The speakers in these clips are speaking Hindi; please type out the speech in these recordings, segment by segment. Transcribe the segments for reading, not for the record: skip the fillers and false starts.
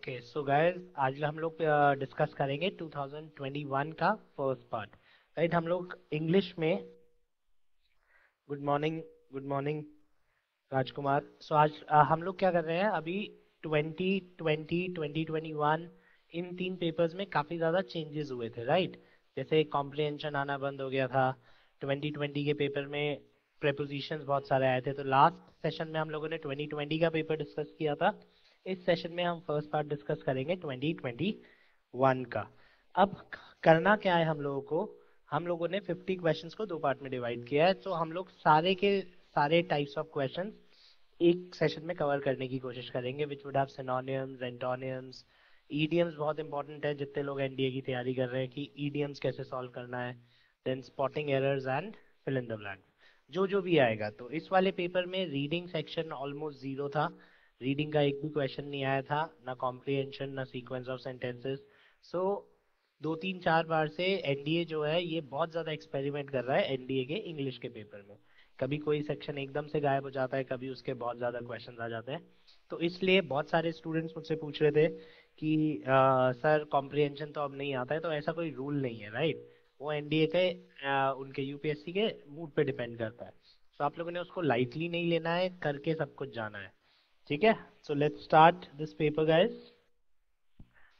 ओके सो गाइस आज हम लोग डिस्कस करेंगे 2021 का फर्स्ट पार्ट। राइट, हम लोग इंग्लिश में गुड मॉर्निंग राजकुमार। सो आज हम लोग क्या कर रहे हैं अभी 2020 2021 इन तीन पेपर्स में काफी ज्यादा चेंजेस हुए थे। राइट, जैसे कॉम्प्रिहेंशन आना बंद हो गया था 2020 के पेपर में। प्रेपोजिशंस बहुत सारे आए थे। तो लास्ट सेशन में हम लोगों ने 2020 का पेपर डिस्कस किया था। इस सेशन में हम फर्स्ट पार्ट डिस्कस करेंगे 2021 का। अब करना क्या है हम लोगों को, हम लोगों ने 50 क्वेश्चंस को दो पार्ट में डिवाइड किया है। तो हम लोग सारे के सारे टाइप्स ऑफ क्वेश्चंस एक सेशन में कवर करने की कोशिश करेंगे, which would have synonyms, antonyms, idioms. बहुत इंपॉर्टेंट है जितने लोग एनडीए की तैयारी कर रहे हैं कि ईडियम्स कैसे सॉल्व करना है। Then spotting errors and fill in the blank, जो जो भी आएगा। तो इस वाले पेपर में रीडिंग सेक्शन ऑलमोस्ट जीरो था। रीडिंग का एक भी क्वेश्चन नहीं आया था, ना कॉम्प्रिहेंशन ना सीक्वेंस ऑफ सेंटेंसेस। सो 2 3 4 बार से एनडीए जो है ये बहुत ज्यादा एक्सपेरिमेंट कर रहा है एनडीए के इंग्लिश के पेपर में। कभी कोई सेक्शन एकदम से गायब हो जाता है, कभी उसके बहुत ज्यादा क्वेश्चंस आ जाते हैं। तो इसलिए बहुत सारे स्टूडेंट्स मुझसे पूछ रहे थे कि सर कॉम्प्रिहेंशन तो अब नहीं आता है। तो ऐसा कोई रूल नहीं है। राइट, वो एनडीए के उनके यूपीएससी के मूड पे डिपेंड करता है। तो आप लोगों ने उसको लाइटली नहीं लेना है, करके सब कुछ जाना है। ठीक है, so let's start this paper guys.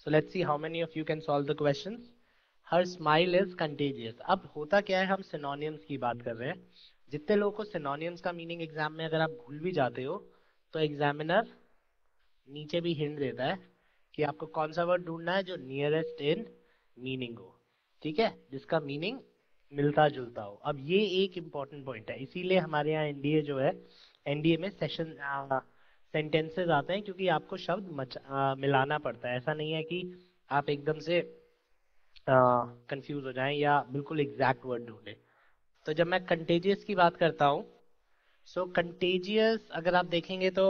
So let's see how many of you can solve the questions. Her smile is contagious. अब होता क्या है, हम सिनोनियम्स की बात कर रहे हैं। जितने लोगों को सिनोनियम्स का मीनिंग एग्जाम में अगर आप भूल भी जाते हो, तो एग्जामिनर नीचे भी हिंट देता है कि आपको कौन सा वर्ड ढूंढना है जो नियरेस्ट इन मीनिंग हो। ठीक है, जिसका मीनिंग मिलता जुलता हो। अब ये एक इम्पॉर्टेंट पॉइंट है, इसीलिए हमारे यहाँ एनडीए जो है, एनडीए में सेशन सेंटेंसेस आते हैं, क्योंकि आपको शब्द मिलाना पड़ता है। ऐसा नहीं है कि आप एकदम से कंफ्यूज हो जाएं या बिल्कुल एग्जैक्ट वर्ड ढूंढें। तो जब मैं कंटेजियस की बात करता हूँ, सो कंटेजियस अगर आप देखेंगे तो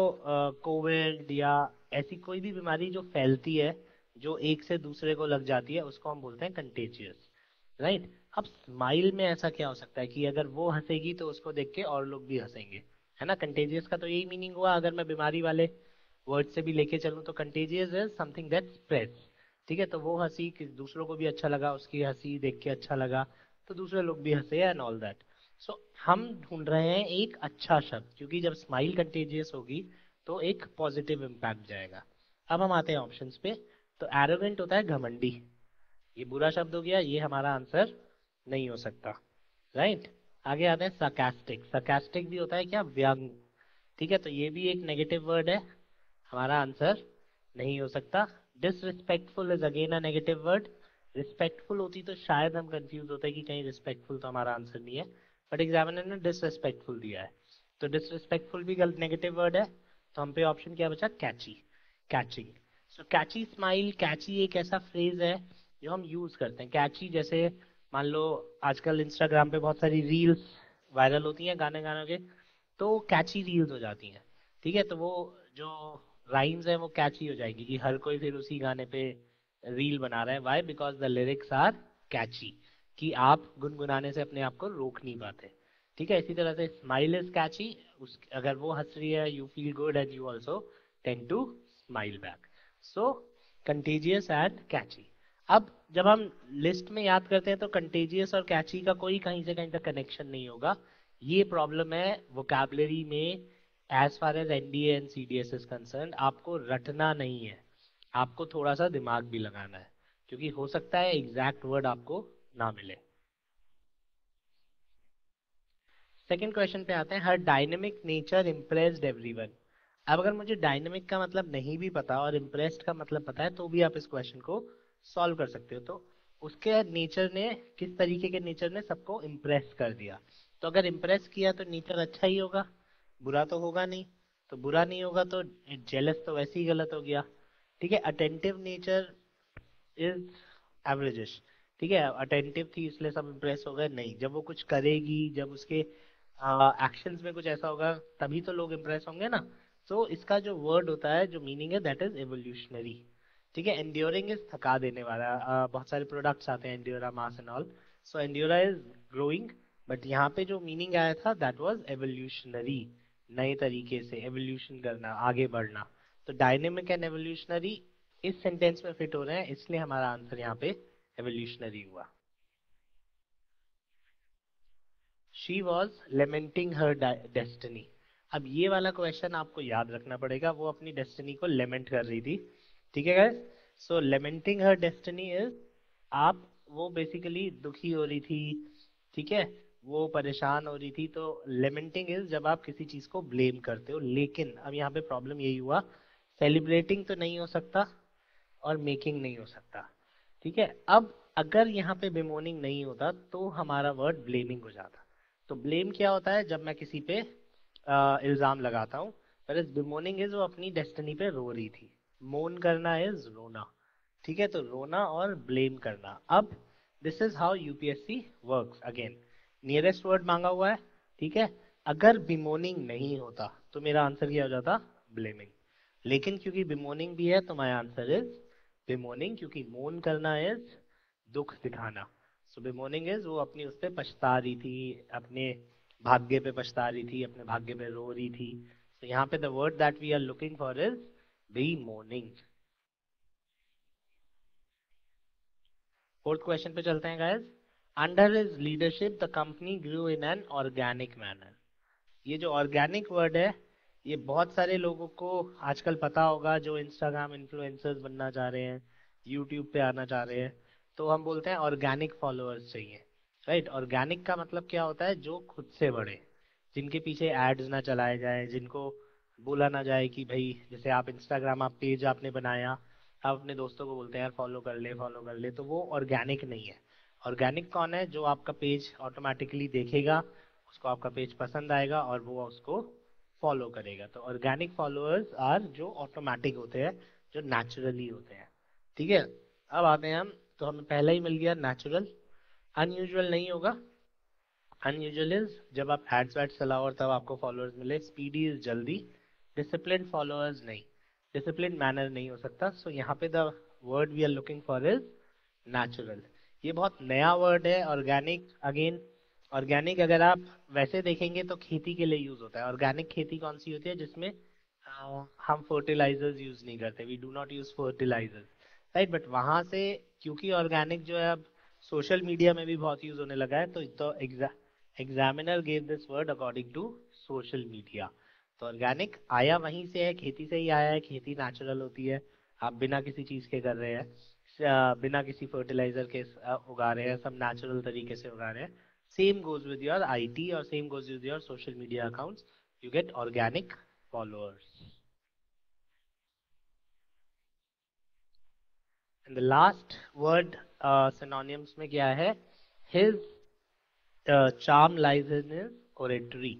कोविड या ऐसी कोई भी बीमारी जो फैलती है, जो एक से दूसरे को लग जाती है, उसको हम बोलते हैं कंटेजियस। राइट, अब स्माइल में ऐसा क्या हो सकता है कि अगर वो हंसेगी तो उसको देख के और लोग भी हंसेंगे। है ना, कंटेजियस का तो यही मीनिंग हुआ। अगर मैं बीमारी वाले वर्ड से भी लेके चलूं तो contagious is something that spreads. ठीक है, तो वो हंसी दूसरों को भी अच्छा लगा, उसकी हंसी देख के अच्छा लगा, तो दूसरे लोग भी हंसे एंड ऑल दैट। सो हम ढूंढ रहे हैं एक अच्छा शब्द, क्योंकि जब स्माइल कंटेजियस होगी तो एक पॉजिटिव इम्पैक्ट जाएगा। अब हम आते हैं ऑप्शंस पे। तो एरोगेंट होता है घमंडी, ये बुरा शब्द हो गया, ये हमारा आंसर नहीं हो सकता। राइट, आगे आते हैं sarcastic। sarcastic भी होता है क्या, व्यंग। ठीक है, तो ये भी एक नेगेटिव वर्ड है, हमारा आंसर नहीं हो सकता। Disrespectful is again a negative word. Respectful होती तो शायद हम कंफ्यूज होते कि कहीं रिस्पेक्टफुल तो हमारा आंसर नहीं है, बट एग्जामिनर ने डिसरिस्पेक्टफुल दिया है। तो डिसरिस्पेक्टफुल भी गलत नेगेटिव वर्ड है। तो हम पे ऑप्शन क्या बचा, कैची, कैचिंग। सो कैची स्माइल, कैची एक ऐसा फ्रेज है जो हम यूज करते हैं। कैची जैसे मान लो आजकल इंस्टाग्राम पे बहुत सारी रील्स वायरल होती हैं गाने गाने के, तो कैची रील्स हो जाती हैं। ठीक है, तो वो जो राइम्स है वो कैची हो जाएगी कि हर कोई फिर उसी गाने पे रील बना रहा है। Why, because the lyrics are catchy, कि आप गुनगुनाने से अपने आप को रोक नहीं पाते। ठीक है, इसी तरह से स्माइल इज कैची। उस अगर वो हंस रही है, you feel good and you also tend to smile back. So contagious and catchy. अब जब हम लिस्ट में याद करते हैं तो कंटेजियस और कैची का कोई कहीं से कहीं तक कनेक्शन नहीं होगा। ये प्रॉब्लम है वोकैबुलरी में। As far as NDA and CDS is concern, आपको रटना नहीं है, आपको थोड़ा सा दिमाग भी लगाना है, क्योंकि हो सकता है एग्जैक्ट वर्ड आपको ना मिले। सेकंड क्वेश्चन पे आते हैं। हर डायनेमिक नेचर इम्प्रेस्ड एवरीवन। अब अगर मुझे डायनेमिक का मतलब नहीं भी पता और इम्प्रेस्ड का मतलब पता है, तो भी आप इस क्वेश्चन को सॉल्व कर सकते हो। तो उसके नेचर ने, किस तरीके के नेचर ने सबको इम्प्रेस कर दिया। तो अगर इम्प्रेस किया तो नेचर अच्छा ही होगा, बुरा तो होगा नहीं। तो बुरा नहीं होगा तो जेलस तो वैसे ही गलत हो गया। ठीक है, अटेंटिव नेचर इज एवरेजिश। ठीक है, अटेंटिव थी इसलिए सब इम्प्रेस हो गए, नहीं। जब वो कुछ करेगी, जब उसके एक्शंस में कुछ ऐसा होगा, तभी तो लोग इम्प्रेस होंगे ना। तो इसका जो वर्ड होता है, जो मीनिंग है, दैट इज एवोल्यूशनरी। ठीक है, एंड्योरिंग इज थका देने वाला। बहुत सारे प्रोडक्ट्स आते हैं, Endura mass and all. So Endura is growing, but यहाँ पे जो मीनिंग आया था दैट वाज एवोल्यूशनरी, नए तरीके से एवोल्यूशन करना, आगे बढ़ना। तो डायनेमिक एंड एवोल्यूशनरी इस सेंटेंस में फिट हो रहे हैं, इसलिए हमारा आंसर यहाँ पे एवोल्यूशनरी हुआ। She was lamenting her destiny. अब ये वाला क्वेश्चन आपको याद रखना पड़ेगा, वो अपनी डेस्टिनी को लेमेंट कर रही थी, ठीक है guys. So lamenting her destiny is, आप वो बेसिकली दुखी हो रही थी, ठीक है, वो परेशान हो रही थी। तो लेमेंटिंग इज जब आप किसी चीज को ब्लेम करते हो। लेकिन अब यहाँ पे प्रॉब्लम यही हुआ, सेलिब्रेटिंग तो नहीं हो सकता और मेकिंग नहीं हो सकता, ठीक है। अब अगर यहाँ पे बेमोनिंग नहीं होता तो हमारा वर्ड ब्लेमिंग हो जाता। तो ब्लेम क्या होता है, जब मैं किसी पे इल्जाम लगाता हूँ। पर इस बेमोनिंग इज वो अपनी डेस्टिनी पे रो रही थी। मोन करना इज रोना, ठीक है। तो रोना और ब्लेम करना। अब this is how UPSC works. Again nearest word मांगा हुआ है, ठीक है। अगर बिमोनिंग नहीं होता तो मेरा आंसर क्या हो जाता, ब्लेमिंग। लेकिन क्योंकि बिमोनिंग भी है तो माय आंसर इज बिमोनिंग, क्योंकि मोन करना इज दुख दिखाना। सो बिमोनिंग इज वो अपनी उस पे पछता रही थी, अपने भाग्य पे पछता रही थी, अपने भाग्य पे रो रही थी। तो यहाँ पे the word that we are looking for is bemoaning. Fourth question पे चलते हैं guys. Under his leadership the company grew in an organic manner. ये जो ऑर्गेनिक वर्ड है, ये बहुत सारे लोगों को आजकल पता होगा जो इंस्टाग्राम इन्फ्लुएंसर्स बनना चाह रहे हैं, यूट्यूब पे आना चाह रहे हैं। तो हम बोलते हैं ऑर्गेनिक फॉलोअर्स चाहिए, राइट। ऑर्गेनिक का मतलब क्या होता है, जो खुद से बढ़े, जिनके पीछे एड्स ना चलाए जाए, जिनको बोला ना जाए कि भाई, जैसे आप इंस्टाग्राम आप पेज आपने बनाया, आप अपने दोस्तों को बोलते हैं यार फॉलो कर ले फॉलो कर ले, तो वो ऑर्गेनिक नहीं है। ऑर्गेनिक कौन है, जो आपका पेज ऑटोमेटिकली देखेगा, उसको आपका पेज पसंद आएगा और वो उसको फॉलो करेगा। तो ऑर्गेनिक फॉलोअर्स आर जो ऑटोमेटिक होते हैं, जो नेचुरली होते हैं, ठीक है। अब आते हैं हम, तो हमें पहला ही मिल गया नेचुरल। अनयूजुअल नहीं होगा। अनयूजुअल इज जब आप एड्स वैड्स चलाओ और तब आपको फॉलोअर्स मिले। स्पीडी इज जल्दी। डिसिप्लिन फॉलोअर्स नहीं, डिसिप्लिन मैनर नहीं हो सकता। सो यहाँ पे the word we are looking for is natural. ये बहुत नया वर्ड है ऑर्गेनिक। अगेन ऑर्गेनिक अगर आप वैसे देखेंगे तो खेती के लिए यूज होता है। ऑर्गेनिक खेती कौन सी होती है, जिसमें हम फर्टिलाइजर्स यूज नहीं करते, we do not use fertilisers, right. But वहां से क्योंकि ऑर्गेनिक जो है अब सोशल मीडिया में भी बहुत यूज होने लगा है, तो examiner gave this word according to social media. तो ऑर्गेनिक आया वहीं से है, खेती से ही आया है। खेती नेचुरल होती है, आप बिना किसी चीज के कर रहे हैं, बिना किसी फर्टिलाइजर के उगा रहे हैं, सब नेचुरल तरीके से उगा रहे हैं। Same goes with your IT और same goes with your social media accounts, you get organic followers. And the last word synonyms में क्या है, his charm lies in his oratory.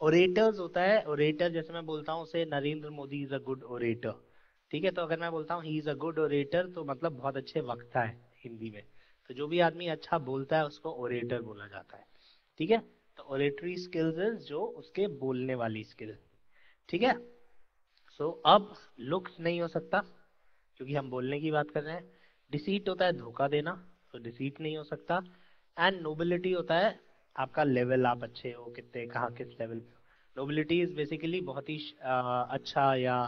Orators होता है, ओरेटर जैसे मैं बोलता हूँ उसे Narendra Modi is a good orator, ठीक है। तो अगर मैं बोलता हूँ he is a good orator तो मतलब बहुत अच्छे वक्ता है हिंदी में। तो जो भी आदमी अच्छा बोलता है उसको ओरेटर बोला जाता है, ठीक है। तो ओरेटरी स्किल्स इज जो उसके बोलने वाली स्किल, ठीक है। सो अब लुक्स नहीं हो सकता क्योंकि हम बोलने की बात कर रहे हैं। डिसीट होता है धोखा देना, तो डिसीट नहीं हो सकता। एंड नोबिलिटी होता है आपका लेवल, आप अच्छे हो कितने, कहाँ किस लेवल पे हो। नोबिलिटी इज बेसिकली बहुत ही अच्छा या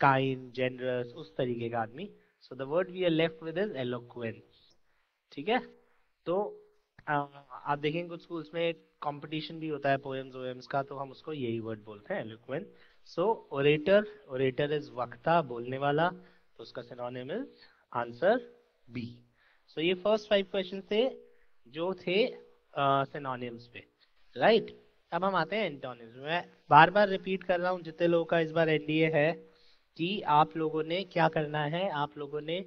काइंड जेनरस उस तरीके का आदमी। So the word we are left with is eloquence, ठीक है। तो आप देखेंगे कुछ स्कूल्स में कंपटीशन भी होता है पोएम्स वोएम्स का, तो हम उसको यही वर्ड बोलते हैं, eloquent. So orator, orator is वक्ता, बोलने वाला, तो उसका सिनोनिम इज आंसर बी। सो ये फर्स्ट 5 क्वेश्चन थे जो थे सिनोनिम्स पे, राइट। अब हम आते हैं एंटोनिम्स। मैं बार बार रिपीट कर रहा हूँ जितने लोगों का इस बार एनडीए है, कि आप लोगों ने क्या करना है, आप लोगों ने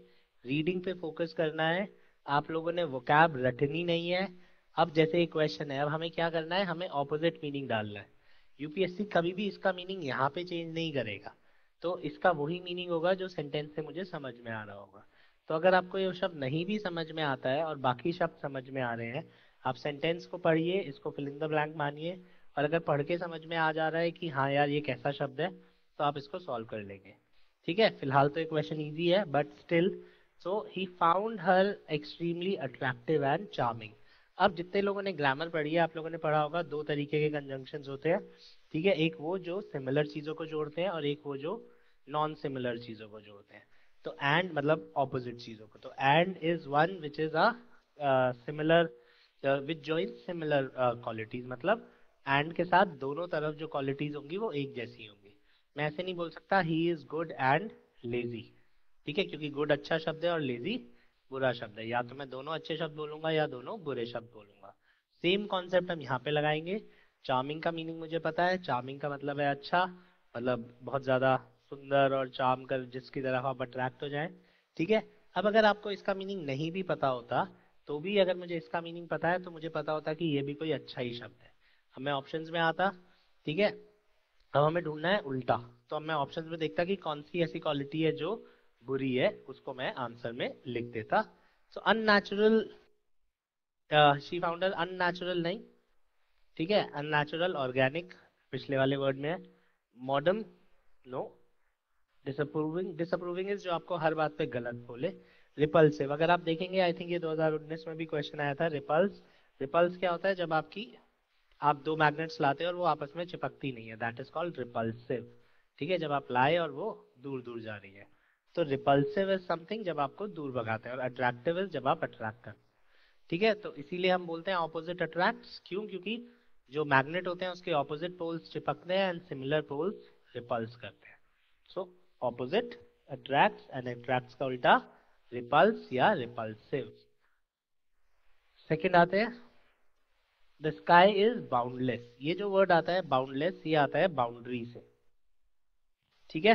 रीडिंग पे फोकस करना है, आप लोगों ने वोकैब रटनी नहीं है। अब जैसे एक क्वेश्चन है, अब हमें क्या करना है, हमें ऑपोजिट मीनिंग डालना है। यूपीएससी कभी भी इसका मीनिंग यहाँ पे चेंज नहीं करेगा, तो इसका वही मीनिंग होगा जो सेंटेंस से मुझे समझ में आ रहा होगा। तो अगर आपको ये शब्द नहीं भी समझ में आता है और बाकी शब्द समझ में आ रहे हैं, आप सेंटेंस को पढ़िए, इसको फिल इन द ब्लैंक मानिए, और अगर पढ़ के समझ में आ जा रहा है कि हाँ यार ये कैसा शब्द है, तो आप इसको सॉल्व कर लेंगे, ठीक है। फिलहाल तो ये क्वेश्चन इजी है but still. So he found her extremely attractive and charming. अब जितने लोगों ने ग्रामर पढ़ी है, आप लोगों ने पढ़ा होगा दो तरीके के कंजंक्शंस होते हैं, ठीक है। एक वो जो सिमिलर चीजों को जोड़ते हैं और एक वो जो नॉन सिमिलर चीजों को जोड़ते हैं। तो एंड मतलब ऑपोजिट चीजों को, तो and is one which is a similar which join similar qualities, मतलब एंड के साथ दोनों तरफ जो क्वालिटीज होंगी वो एक जैसी होंगी। मैं ऐसे नहीं बोल सकता he is good and lazy, ठीक है, क्योंकि गुड अच्छा शब्द है और लेजी बुरा शब्द है, या तो मैं दोनों अच्छे शब्द बोलूंगा या दोनों बुरे शब्द बोलूंगा। सेम कॉन्सेप्ट हम यहाँ पे लगाएंगे। चार्मिंग का मीनिंग मुझे पता है, चार्मिंग का मतलब है अच्छा, मतलब बहुत ज्यादा सुंदर और चार्म कर जिसकी तरफ आप अट्रैक्ट हो जाए, ठीक है। अब अगर आपको इसका मीनिंग नहीं भी पता होता, तो भी अगर मुझे इसका मीनिंग पता है तो मुझे पता होता कि ये भी कोई अच्छा ही शब्द है, हमें ऑप्शंस में आता, ठीक है। अब हमें ढूंढना है उल्टा, तो अब मैं ऑप्शंस में देखता कि कौन सी ऐसी क्वालिटी है जो बुरी है, उसको मैं आंसर में लिख देता। सो अननेचुरल, शी फाउंड अननेचुरल नहीं, ठीक है, अननेचुरल ऑर्गेनिक पिछले वाले वर्ड में है, modern no, disapproving, disapproving is जो आपको हर बात पे गलत बोले, रिपल्सिव अगर आप देखेंगे आई थिंक ये 2019 में भी क्वेश्चन आया था, रिपल्स, रिपल्स क्या होता है, जब आपकी आप दो मैग्नेट्स लाते हो और वो आपस में चिपकती नहीं है, दैट इज कॉल्ड रिपल्सिव, ठीक है, जब आप लाए और वो दूर दूर जा रही है। तो रिपल्सिव इज समथिंग जब आपको दूर भगाते हैं, और अट्रैक्टिव इज जब आप अट्रैक्ट करते हैं, ठीक है। तो इसीलिए हम बोलते हैं ऑपोजिट अट्रैक्ट्स, क्यों, क्योंकि जो मैग्नेट होते हैं उसके ऑपोजिट पोल्स चिपकते हैं एंड सिमिलर पोल्स रिपल्स करते हैं। So opposite attracts and attracts का उल्टा रिपल्स या रिपल्सिव। सेकंड आते हैं, द स्काई इज बाउंडलेस, ये जो वर्ड आता है बाउंडलेस, ये आता है बाउंड्री से, ठीक है।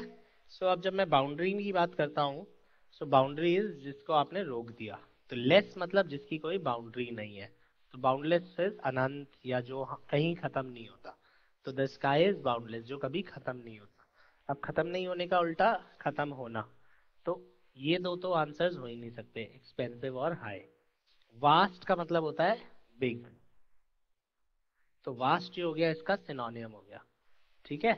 सो अब जब मैं बाउंड्री की बात करता हूँ, सो बाउंड्री इज जिसको आपने रोक दिया, तो लेस मतलब जिसकी कोई बाउंड्री नहीं है, तो बाउंडलेस इज अनंत या जो कहीं खत्म नहीं होता, तो द स्काई इज बाउंडलेस जो कभी खत्म नहीं होता। अब खत्म नहीं होने का उल्टा खत्म होना, तो ये दो तो आंसर्स हो ही नहीं सकते, एक्सपेंसिव और हाई। वास्ट का मतलब होता है बिग, तो वास्ट जो हो गया इसका सिनोनियम हो गया, ठीक है।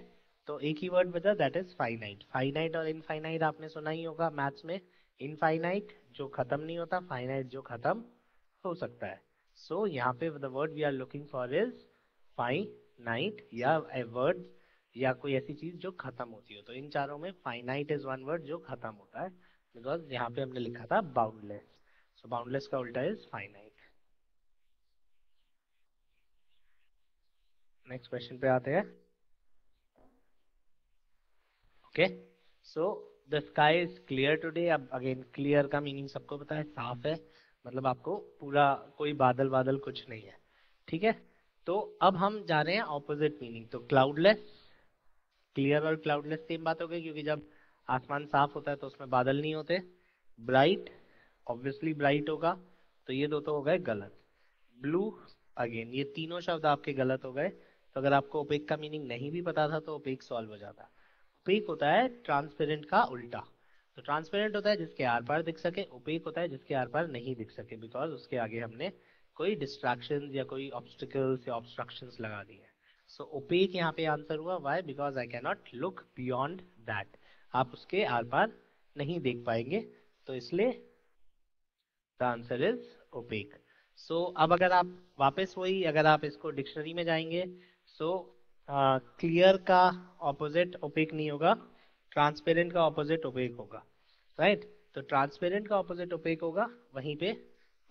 तो एक ही वर्ड बचा, दैट इज फाइनाइट, फाइनाइट और इनफाइनाइट आपने सुना ही होगा मैथ्स में, इनफाइनाइट जो खत्म नहीं होता, फाइनाइट जो खत्म हो सकता है। सो यहाँ पे the word we are looking for is finite, या ए वर्ड या कोई ऐसी चीज जो खत्म होती हो, तो इन चारों में फाइनाइट इज वन वर्ड जो खत्म होता है, बिकॉज यहाँ पे हमने लिखा था बाउंडलेस, सो बाउंडलेस का उल्टा इज फाइनाइट। नेक्स्ट क्वेश्चन पे आते हैं, okay. So the sky is clear today, अब अगेन क्लियर का मीनिंग सबको पता है, साफ है, मतलब आपको पूरा कोई बादल बादल कुछ नहीं है, ठीक है। तो अब हम जा रहे हैं ऑपोजिट मीनिंग, तो क्लाउडलेस, क्लियर और क्लाउडलेस सेम बात हो गई, क्योंकि जब आसमान साफ होता है तो उसमें बादल नहीं होते। ब्राइट, ऑब्वियसली ब्राइट होगा, तो ये दो तो हो गए गलत। ब्लू, अगेन ये तीनों शब्द आपके गलत हो गए, तो अगर आपको ओपेक का मीनिंग नहीं भी पता था तो ओपेक सॉल्व हो जाता। ओपेक होता है ट्रांसपेरेंट का उल्टा, तो ट्रांसपेरेंट होता है जिसके आर पार दिख सके, ओपेक होता है जिसके आर पार नहीं दिख सके, बिकॉज उसके आगे हमने कोई डिस्ट्रैक्शन या कोई ऑब्स्टिकल्स या ऑब्स्ट्रक्शंस लगा दिए हैं। सो ओपेक यहाँ पे आंसर हुआ, why, because I can not look beyond that, आप उसके आर पार नहीं देख पाएंगे, तो इसलिए द आंसर इज ओपेक। सो अब अगर आप वापस वही, अगर आप इसको डिक्शनरी में जाएंगे, सो क्लियर का ऑपोजिट ओपेक नहीं होगा, ट्रांसपेरेंट का ऑपोजिट ओपेक होगा, राइट। तो ट्रांसपेरेंट का ऑपोजिट ओपेक होगा, वहीं पे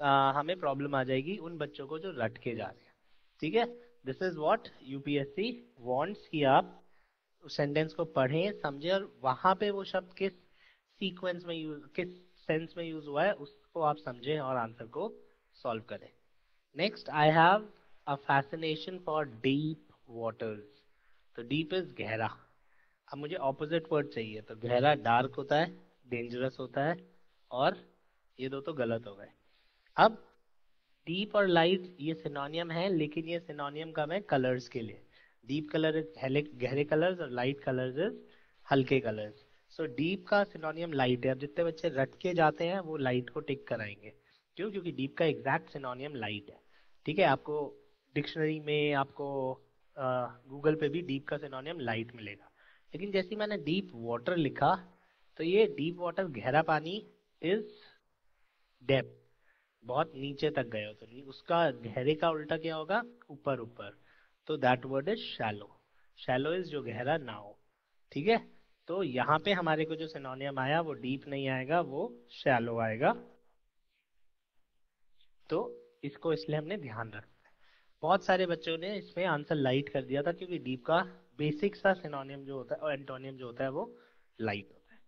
हमें प्रॉब्लम आ जाएगी उन बच्चों को जो रट के जा रहे हैं, ठीक है। This is what UPSC wants कि आप उस सेंटेंस को पढ़ें समझें, और वहां पे वो शब्द किस सीक्वेंस में यूज, किस सेंस में यूज हुआ है उसको आप समझें और आंसर को सॉल्व करें। Next, I have a fascination for deep waters, तो डीप इज गहरा, अब मुझे ऑपोजिट वर्ड चाहिए, तो गहरा डार्क होता है, डेंजरस होता है, और ये दो तो गलत हो गए। अब डीप और लाइट ये सिनोनियम है, लेकिन ये सिनोनियम कम है कलर्स के लिए, डीप कलर इज गहरे कलर्स और लाइट कलर्स इज हल्के कलर्स। सो डीप का सिनोनियम लाइट है, अब जितने बच्चे रट के जाते हैं वो लाइट को टिक कराएंगे, क्यों, क्योंकि डीप का एग्जैक्ट सिनोनियम लाइट है, ठीक है। आपको डिक्शनरी में, आपको गूगल पे भी डीप का सिनोनियम लाइट मिलेगा, लेकिन जैसे ही मैंने डीप वाटर लिखा, तो ये डीप वाटर गहरा पानी इज डेप्थ, बहुत नीचे तक गए हो, तो उसका गहरे का उल्टा क्या होगा, ऊपर ऊपर, तो that word is shallow, shallow is जो गहरा ना हो, ठीक है। तो यहाँ पे हमारे को जो सिनोनियम आया वो डीप नहीं आएगा, वो शैलो आएगा। तो इसको इसलिए हमने ध्यान रखा है। बहुत सारे बच्चों ने इसमें आंसर लाइट कर दिया था, क्योंकि डीप का बेसिक सा सिनोनियम जो होता है और एंटोनियम जो होता है वो लाइट होता है।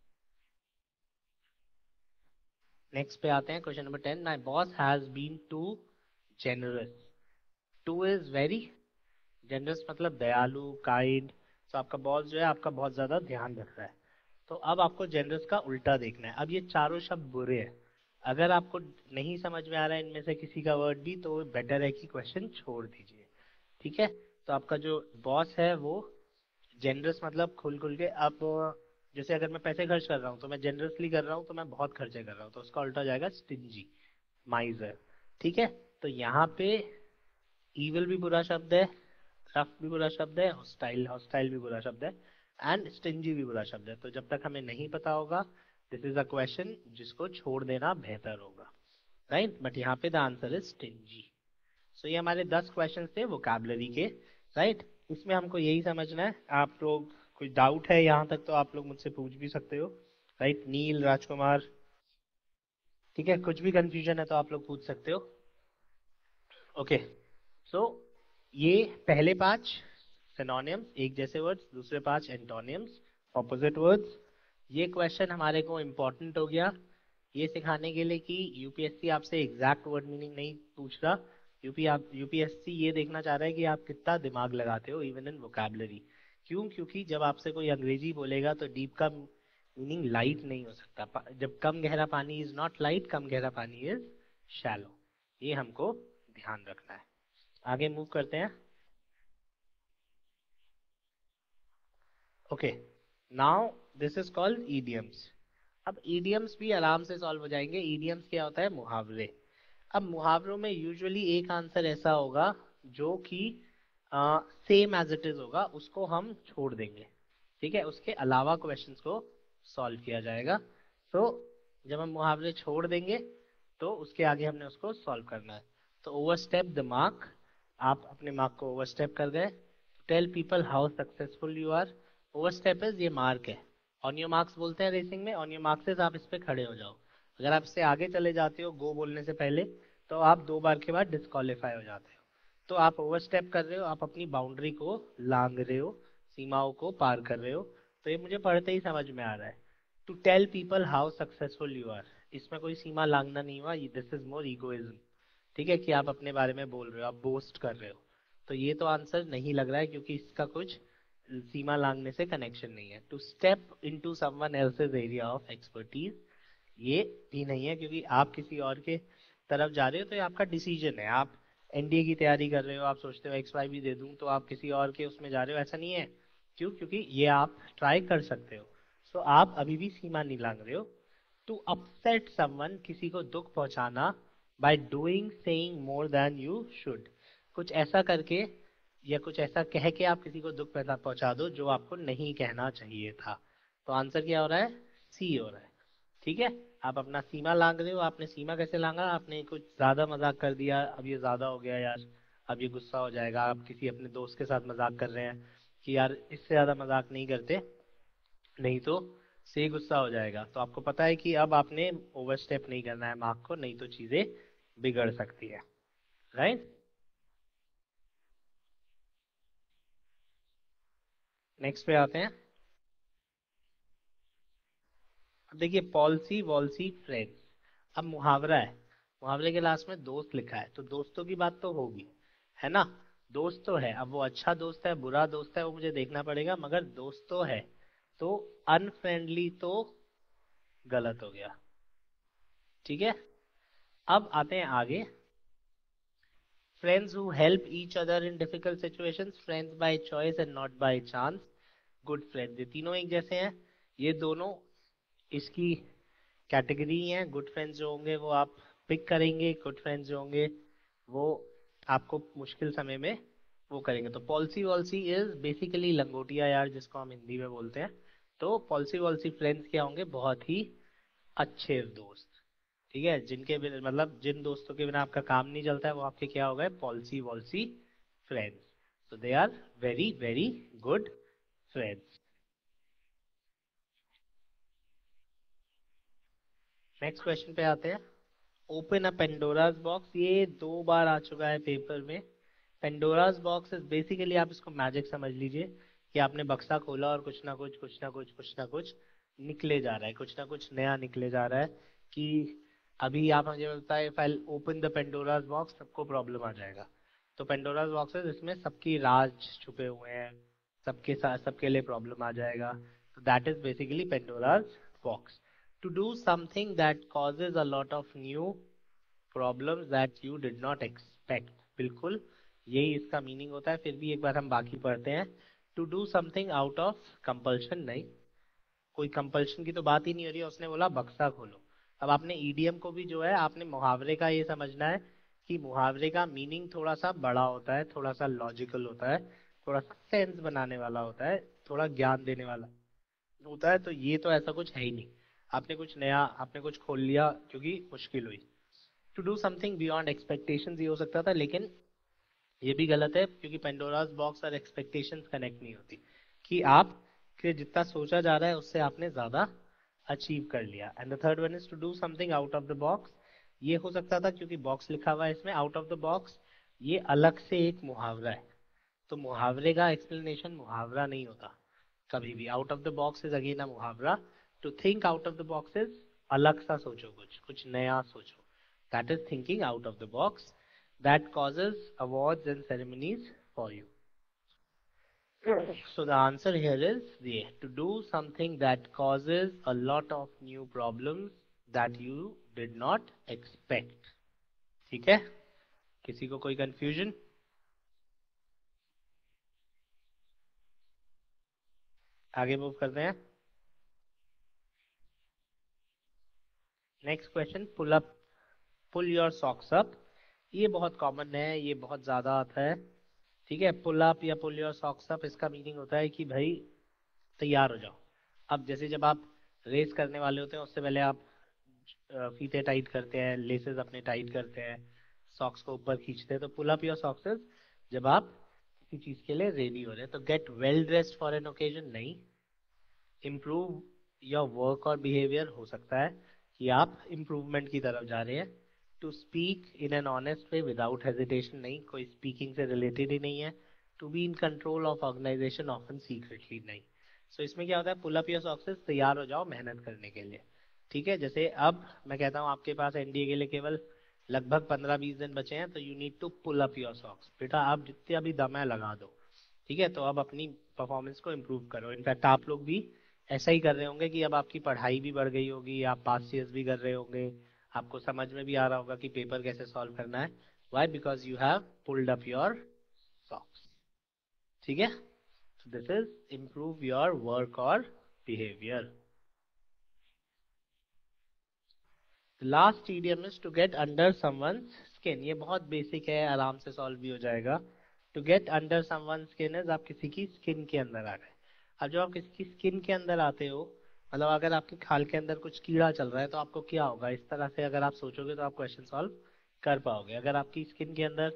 नेक्स्ट पे आते हैं, question number 10। My boss has been too generous. Too is very, generous मतलब दयालु, काइंड। तो आपका बॉस जो है आपका बहुत ज्यादा ध्यान रख रहा है। तो अब आपको जेनरस का उल्टा देखना है। अब ये चारों शब्द बुरे हैं। अगर आपको नहीं समझ में आ रहा है इनमें से किसी का वर्ड भी, तो बेटर है कि क्वेश्चन छोड़ दीजिए। ठीक है। तो आपका जो बॉस है वो जेनरस मतलब खुल खुल के। अब जैसे अगर मैं पैसे खर्च कर रहा हूँ तो मैं जेनरसली कर रहा हूँ, तो मैं बहुत खर्चे कर रहा हूँ, तो उसका उल्टा हो जाएगा स्टिंजी, माइजर। ठीक है। तो यहाँ पे ईविल भी बुरा शब्द है, रफ भी बुरा शब्द है, हॉस्टाइल हॉस्टाइल भी बुरा शब्द है, एंड स्टिंजी भी बुरा शब्द है। तो जब तक हमें नहीं पता होगा, दिस इज अ क्वेश्चन जिसको छोड़ देना बेहतर होगा, राइट। बट यहाँ पे द आंसर इज स्टिंजी। सो ये हमारे 10 क्वेश्चन थे वोकैबुलरी के, राइट। इसमें हमको यही समझना है। आप लोग कोई डाउट है यहाँ तक तो आप लोग मुझसे पूछ भी सकते हो, राइट। नील, राजकुमार, ठीक है। कुछ भी कंफ्यूजन है तो आप लोग पूछ सकते हो। ओके। सो ये पहले 5 सिनोनिम्स, एक जैसे वर्ड्स, दूसरे 5 एंटोनिम्स, ऑपोजिट वर्ड्स। ये क्वेश्चन हमारे को इम्पोर्टेंट हो गया ये सिखाने के लिए कि यूपीएससी आपसे एग्जैक्ट वर्ड मीनिंग नहीं पूछ रहा। यूपीएससी ये देखना चाह रहा है कि आप कितना दिमाग लगाते हो इवन इन वोकैबुलरी। क्यों? क्योंकि जब आपसे कोई अंग्रेजी बोलेगा तो डीप का मीनिंग लाइट नहीं हो सकता। जब कम गहरा पानी इज नॉट लाइट, कम गहरा पानी इज शैलो। ये हमको ध्यान रखना है। आगे मूव करते हैं। Okay, now this is called idioms. अब ईडियम्स भी आराम से सॉल्व हो जाएंगे। ईडियम्स क्या होता है? मुहावरे। अब मुहावरों में यूजुअली एक आंसर ऐसा होगा जो कि सेम एज इट इज होगा, उसको हम छोड़ देंगे। ठीक है, उसके अलावा क्वेश्चंस को सॉल्व किया जाएगा। तो जब हम मुहावरे छोड़ देंगे तो उसके आगे हमने उसको सॉल्व करना है। तो ओवर स्टेप द मार्क, आप अपने मार्क को ओवर स्टेप कर गए। Tell people how successful you are. Over step is, ये मार्क है। ऑन योर मार्क्स बोलते हैं रेसिंग में। ऑन योर मार्क्स इज आप इस पे खड़े हो जाओ। अगर आप इससे आगे चले जाते हो गो बोलने से पहले, तो आप 2 बार के बाद डिस्क्वालीफाई हो जाते हो। तो आप ओवर स्टेप कर रहे हो, आप अपनी बाउंड्री को लांग रहे हो, सीमाओं को पार कर रहे हो। तो ये मुझे पढ़ते ही समझ में आ रहा है। To tell people how successful you are, इसमें कोई सीमा लांघना नहीं हुआ। This is more egoism. ठीक है, कि आप अपने बारे में बोल रहे हो, आप बोस्ट कर रहे हो। तो ये तो आंसर नहीं लग रहा है, क्योंकि इसका कुछ सीमा लांघने से कनेक्शन नहीं है। To step into someone else's area of expertise, ये भी नहीं है, क्योंकि आप किसी और के तरफ जा रहे हो तो ये आपका डिसीजन है। आप एनडीए की तैयारी कर रहे हो, आप सोचते हो एक्स वाई भी दे दूं, तो आप किसी और के उसमें जा रहे हो, ऐसा नहीं है। क्यों? क्योंकि ये आप ट्राई कर सकते हो। सो आप अभी भी सीमा नहीं लांघ रहे हो। टू अपसेट समवन, किसी को दुख पहुंचाना, by doing saying more than you should, कुछ ऐसा करके या कुछ ऐसा कह के आप किसी को दुख पैदा पहुंचा दो जो आपको नहीं कहना चाहिए था। तो आंसर क्या हो रहा है? सी हो रहा है। ठीक है, आप अपना सीमा लांघ रहे हो। आपने सीमा कैसे लांघा? आपने कुछ ज्यादा मजाक कर दिया, अब ये ज्यादा हो गया यार, अब ये गुस्सा हो जाएगा। आप किसी अपने दोस्त के साथ मजाक कर रहे हैं कि यार इससे ज्यादा मजाक नहीं करते, नहीं तो से गुस्सा हो जाएगा। तो आपको पता है कि अब आपने ओवरस्टेप नहीं करना है मार्क को, नहीं तो चीजें बिगड़ सकती है, राइट। नेक्स्ट पे आते हैं। अब देखिए, पॉलिसी वॉल्सी फ्रेंड्स। अब मुहावरा है, मुहावरे के लास्ट में दोस्त लिखा है, तो दोस्तों की बात तो होगी, है ना। दोस्त तो है, अब वो अच्छा दोस्त है बुरा दोस्त है वो मुझे देखना पड़ेगा, मगर दोस्त तो है। तो अनफ्रेंडली तो गलत हो गया। ठीक है, अब आते हैं आगे। Friends who help each other in difficult situations, friends by choice and not by chance, good friends. ये तीनों एक जैसे हैं। ये दोनों इसकी कैटेगरी है। गुड फ्रेंड्स जो होंगे वो आप पिक करेंगे, गुड फ्रेंड्स जो होंगे वो आपको मुश्किल समय में वो करेंगे। तो पॉलिसी वॉलिसी इज बेसिकली लंगोटिया यार, जिसको हम हिंदी में बोलते हैं। तो पॉलिसी वॉलिसी फ्रेंड्स क्या होंगे? बहुत ही अच्छे दोस्त। ठीक है, जिनके बिना मतलब जिन दोस्तों के बिना आपका काम नहीं चलता है, वो आपके क्या हो गए? पॉलिसी वॉलिसी friends. so they are very very good friends. Next question पे आते हैं। ओपन अ पेंडोराज बॉक्स, ये 2 बार आ चुका है पेपर में। पेंडोराज बॉक्स इज बेसिकली, आप इसको मैजिक समझ लीजिए कि आपने बक्सा खोला और कुछ ना कुछ कुछ ना कुछ कुछ ना कुछ निकले जा रहा है, कुछ ना कुछ नया निकले जा रहा है। कि अभी आप मुझे बताए file open the Pandora's box, सबको प्रॉब्लम आ जाएगा। तो पेंडोराज बॉक्सेस, इसमें सबकी राज छुपे हुए हैं, सबके साथ सबके लिए प्रॉब्लम आ जाएगा। तो that is basically Pandora's box. To do something that causes a lot of new problems that you did not expect, बिल्कुल यही इसका मीनिंग होता है। फिर भी एक बार हम बाकी पढ़ते हैं। To do something out of compulsion, नहीं, कोई कंपल्शन की तो बात ही नहीं हो रही है, उसने बोला बक्सा खोलो। अब आपने ईडीएम को भी जो है, आपने मुहावरे का ये समझना है कि मुहावरे का मीनिंग थोड़ा सा बड़ा होता है, थोड़ा सा लॉजिकल होता है, थोड़ा सा सेंस बनाने वाला होता है, थोड़ा ज्ञान देने वाला होता है। तो ये तो ऐसा कुछ है ही नहीं, आपने कुछ नया, आपने कुछ खोल लिया क्योंकि मुश्किल हुई। To do something beyond expectations ये हो सकता था, लेकिन ये भी गलत है क्योंकि पेंडोरास बॉक्स और एक्सपेक्टेशंस कनेक्ट नहीं होती। कि आप कि जितना सोचा जा रहा है उससे आपने ज्यादा अचीव कर लिया। And the third one is to do something out of the box. ये हो सकता था क्योंकि बॉक्स लिखा हुआ है इसमें, आउट ऑफ द बॉक्स ये अलग से एक मुहावरा है। तो मुहावरे का एक्सप्लेनेशन मुहावरा नहीं होता कभी भी। Out of the box is again a मुहावरा। To think out of the box is अलग सा सोचो, कुछ कुछ नया सोचो। That is thinking out of the box. That causes awards and ceremonies for you. So the answer here is the to do something that causes a lot of new problems that you did not expect. ठीक है, किसी को कोई कंफ्यूजन? आगे मूव करते हैं। Next question, pull your socks up. ये बहुत कॉमन है, ये बहुत ज्यादा आता है। ठीक है, पुल अप या पुल योर सॉक्स अप, इसका मीनिंग होता है कि भाई तैयार हो जाओ। अब जैसे जब आप रेस करने वाले होते हैं उससे पहले आप फीते टाइट करते हैं, लेसेस अपने टाइट करते हैं, सॉक्स को ऊपर खींचते हैं। तो पुल अप योर सॉक्सेस जब आप किसी चीज के लिए रेडी हो रहे हैं। तो get well dressed for an occasion नहीं। इम्प्रूव योर वर्क और बिहेवियर, हो सकता है कि आप इम्प्रूवमेंट की तरफ जा रहे हैं। To speak in an honest way without hesitation, नहीं, कोई स्पीकिंग से रिलेटेड ही नहीं है। To be in control of organization often secretly, नहीं। सो इसमें क्या होता है, पुल अप योर सॉक्सेस, तैयार हो जाओ मेहनत करने के लिए। ठीक है, जैसे अब मैं कहता हूँ आपके पास एनडीए के लिए केवल लगभग 15-20 दिन बचे हैं, तो you need to pull up your socks. बेटा आप जितने अभी दम है लगा दो। ठीक है, तो अब अपनी परफॉर्मेंस को इम्प्रूव करो। इनफैक्ट आप लोग भी ऐसा ही कर रहे होंगे कि अब आपकी पढ़ाई भी बढ़ गई होगी, आप पास्ट ईयर्स भी कर रहे होंगे, आपको समझ में भी आ रहा होगा कि पेपर कैसे सॉल्व करना है। Why? Because you have pulled up your socks. ठीक है, so this is improve your work or behavior. The last idiom is to get under someone's skin. ये बहुत बेसिक है, आराम से सॉल्व भी हो जाएगा। To get under someone's skin is आप किसी की स्किन के अंदर आ गए। अब जब आप किसी की स्किन के अंदर आते हो, मतलब अगर आपके खाल के अंदर कुछ कीड़ा चल रहा है तो आपको क्या होगा, इस तरह से अगर आप सोचोगे तो आप क्वेश्चन सॉल्व कर पाओगे। अगर आपकी स्किन के अंदर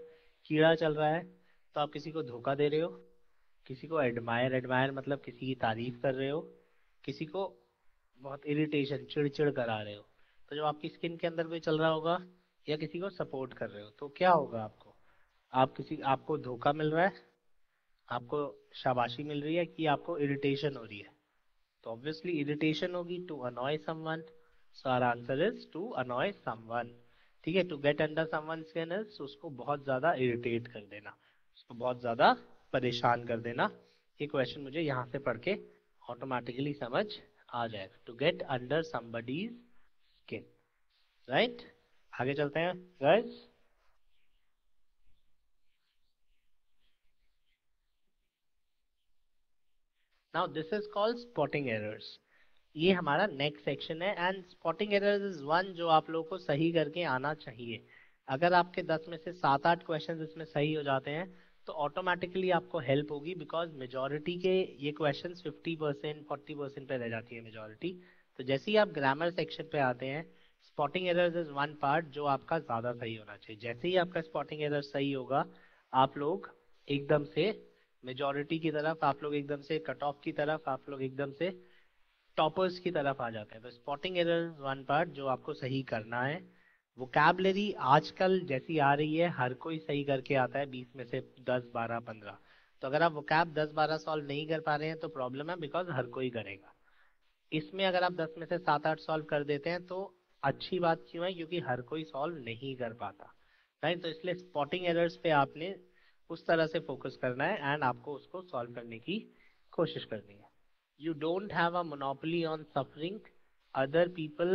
कीड़ा चल रहा है तो आप किसी को धोखा दे रहे हो, किसी को एडमायर, एडमायर मतलब किसी की तारीफ कर रहे हो, किसी को बहुत इरिटेशन चिड़चिड़ करा रहे हो। तो जब आपकी स्किन के अंदर कोई चल रहा होगा या किसी को सपोर्ट कर रहे हो तो क्या होगा आपको, आपको धोखा मिल रहा है, आपको शाबाशी मिल रही है कि आपको इरिटेशन हो रही है? तो ऑब्वियसली इरिटेशन होगी, to annoy someone. So our answer is to annoy someone. ठीक है, to get under someone skin is उसको बहुत ज्यादा इरिटेट कर देना, उसको बहुत ज्यादा परेशान कर देना। ये क्वेश्चन मुझे यहाँ से पढ़ के ऑटोमेटिकली समझ आ जाएगा। To get under somebody's skin, right. आगे चलते हैं guys. Now this is called spotting errors. ये हमारा नेक्स्ट सेक्शन है and spotting errors is one जो आप लोगों को सही करके आना चाहिए। अगर आपके 10 में से 7-8 क्वेश्चंस इसमें सही हो जाते हैं तो ऑटोमेटिकली आपको हेल्प होगी, बिकॉज मेजोरिटी के ये क्वेश्चंस 50% 40% पे रह जाती है मेजोरिटी। तो जैसे ही आप ग्रामर सेक्शन पे आते हैं, spotting errors is one part जो आपका ज्यादा सही होना चाहिए। जैसे ही आपका स्पॉटिंग एरर सही होगा, आप लोग एकदम से मेजोरिटी की तरफ, आप लोग एकदम से कट ऑफ की तरफ, आप लोग एकदम से टॉपर्स की तरफ आ जाते हैं। तो स्पॉटिंग एरर वन पार्ट जो आपको सही करना है। वोकैबलरी आजकल जैसी आ रही है हर कोई सही करके आता है, 20 में से 10 12 15। तो अगर आप वोकैब 10 12 सॉल्व नहीं कर पा रहे हैं तो प्रॉब्लम है, बिकॉज हर कोई करेगा। इसमें अगर आप 10 में से 7 8 सॉल्व कर देते हैं तो अच्छी बात क्यों है, क्योंकि हर कोई सॉल्व नहीं कर पाता, राइट। तो इसलिए स्पॉटिंग एरर्स पे आपने उस तरह से फोकस करना है एंड आपको उसको सॉल्व करने की कोशिश करनी है। You don't have a monopoly on suffering, other people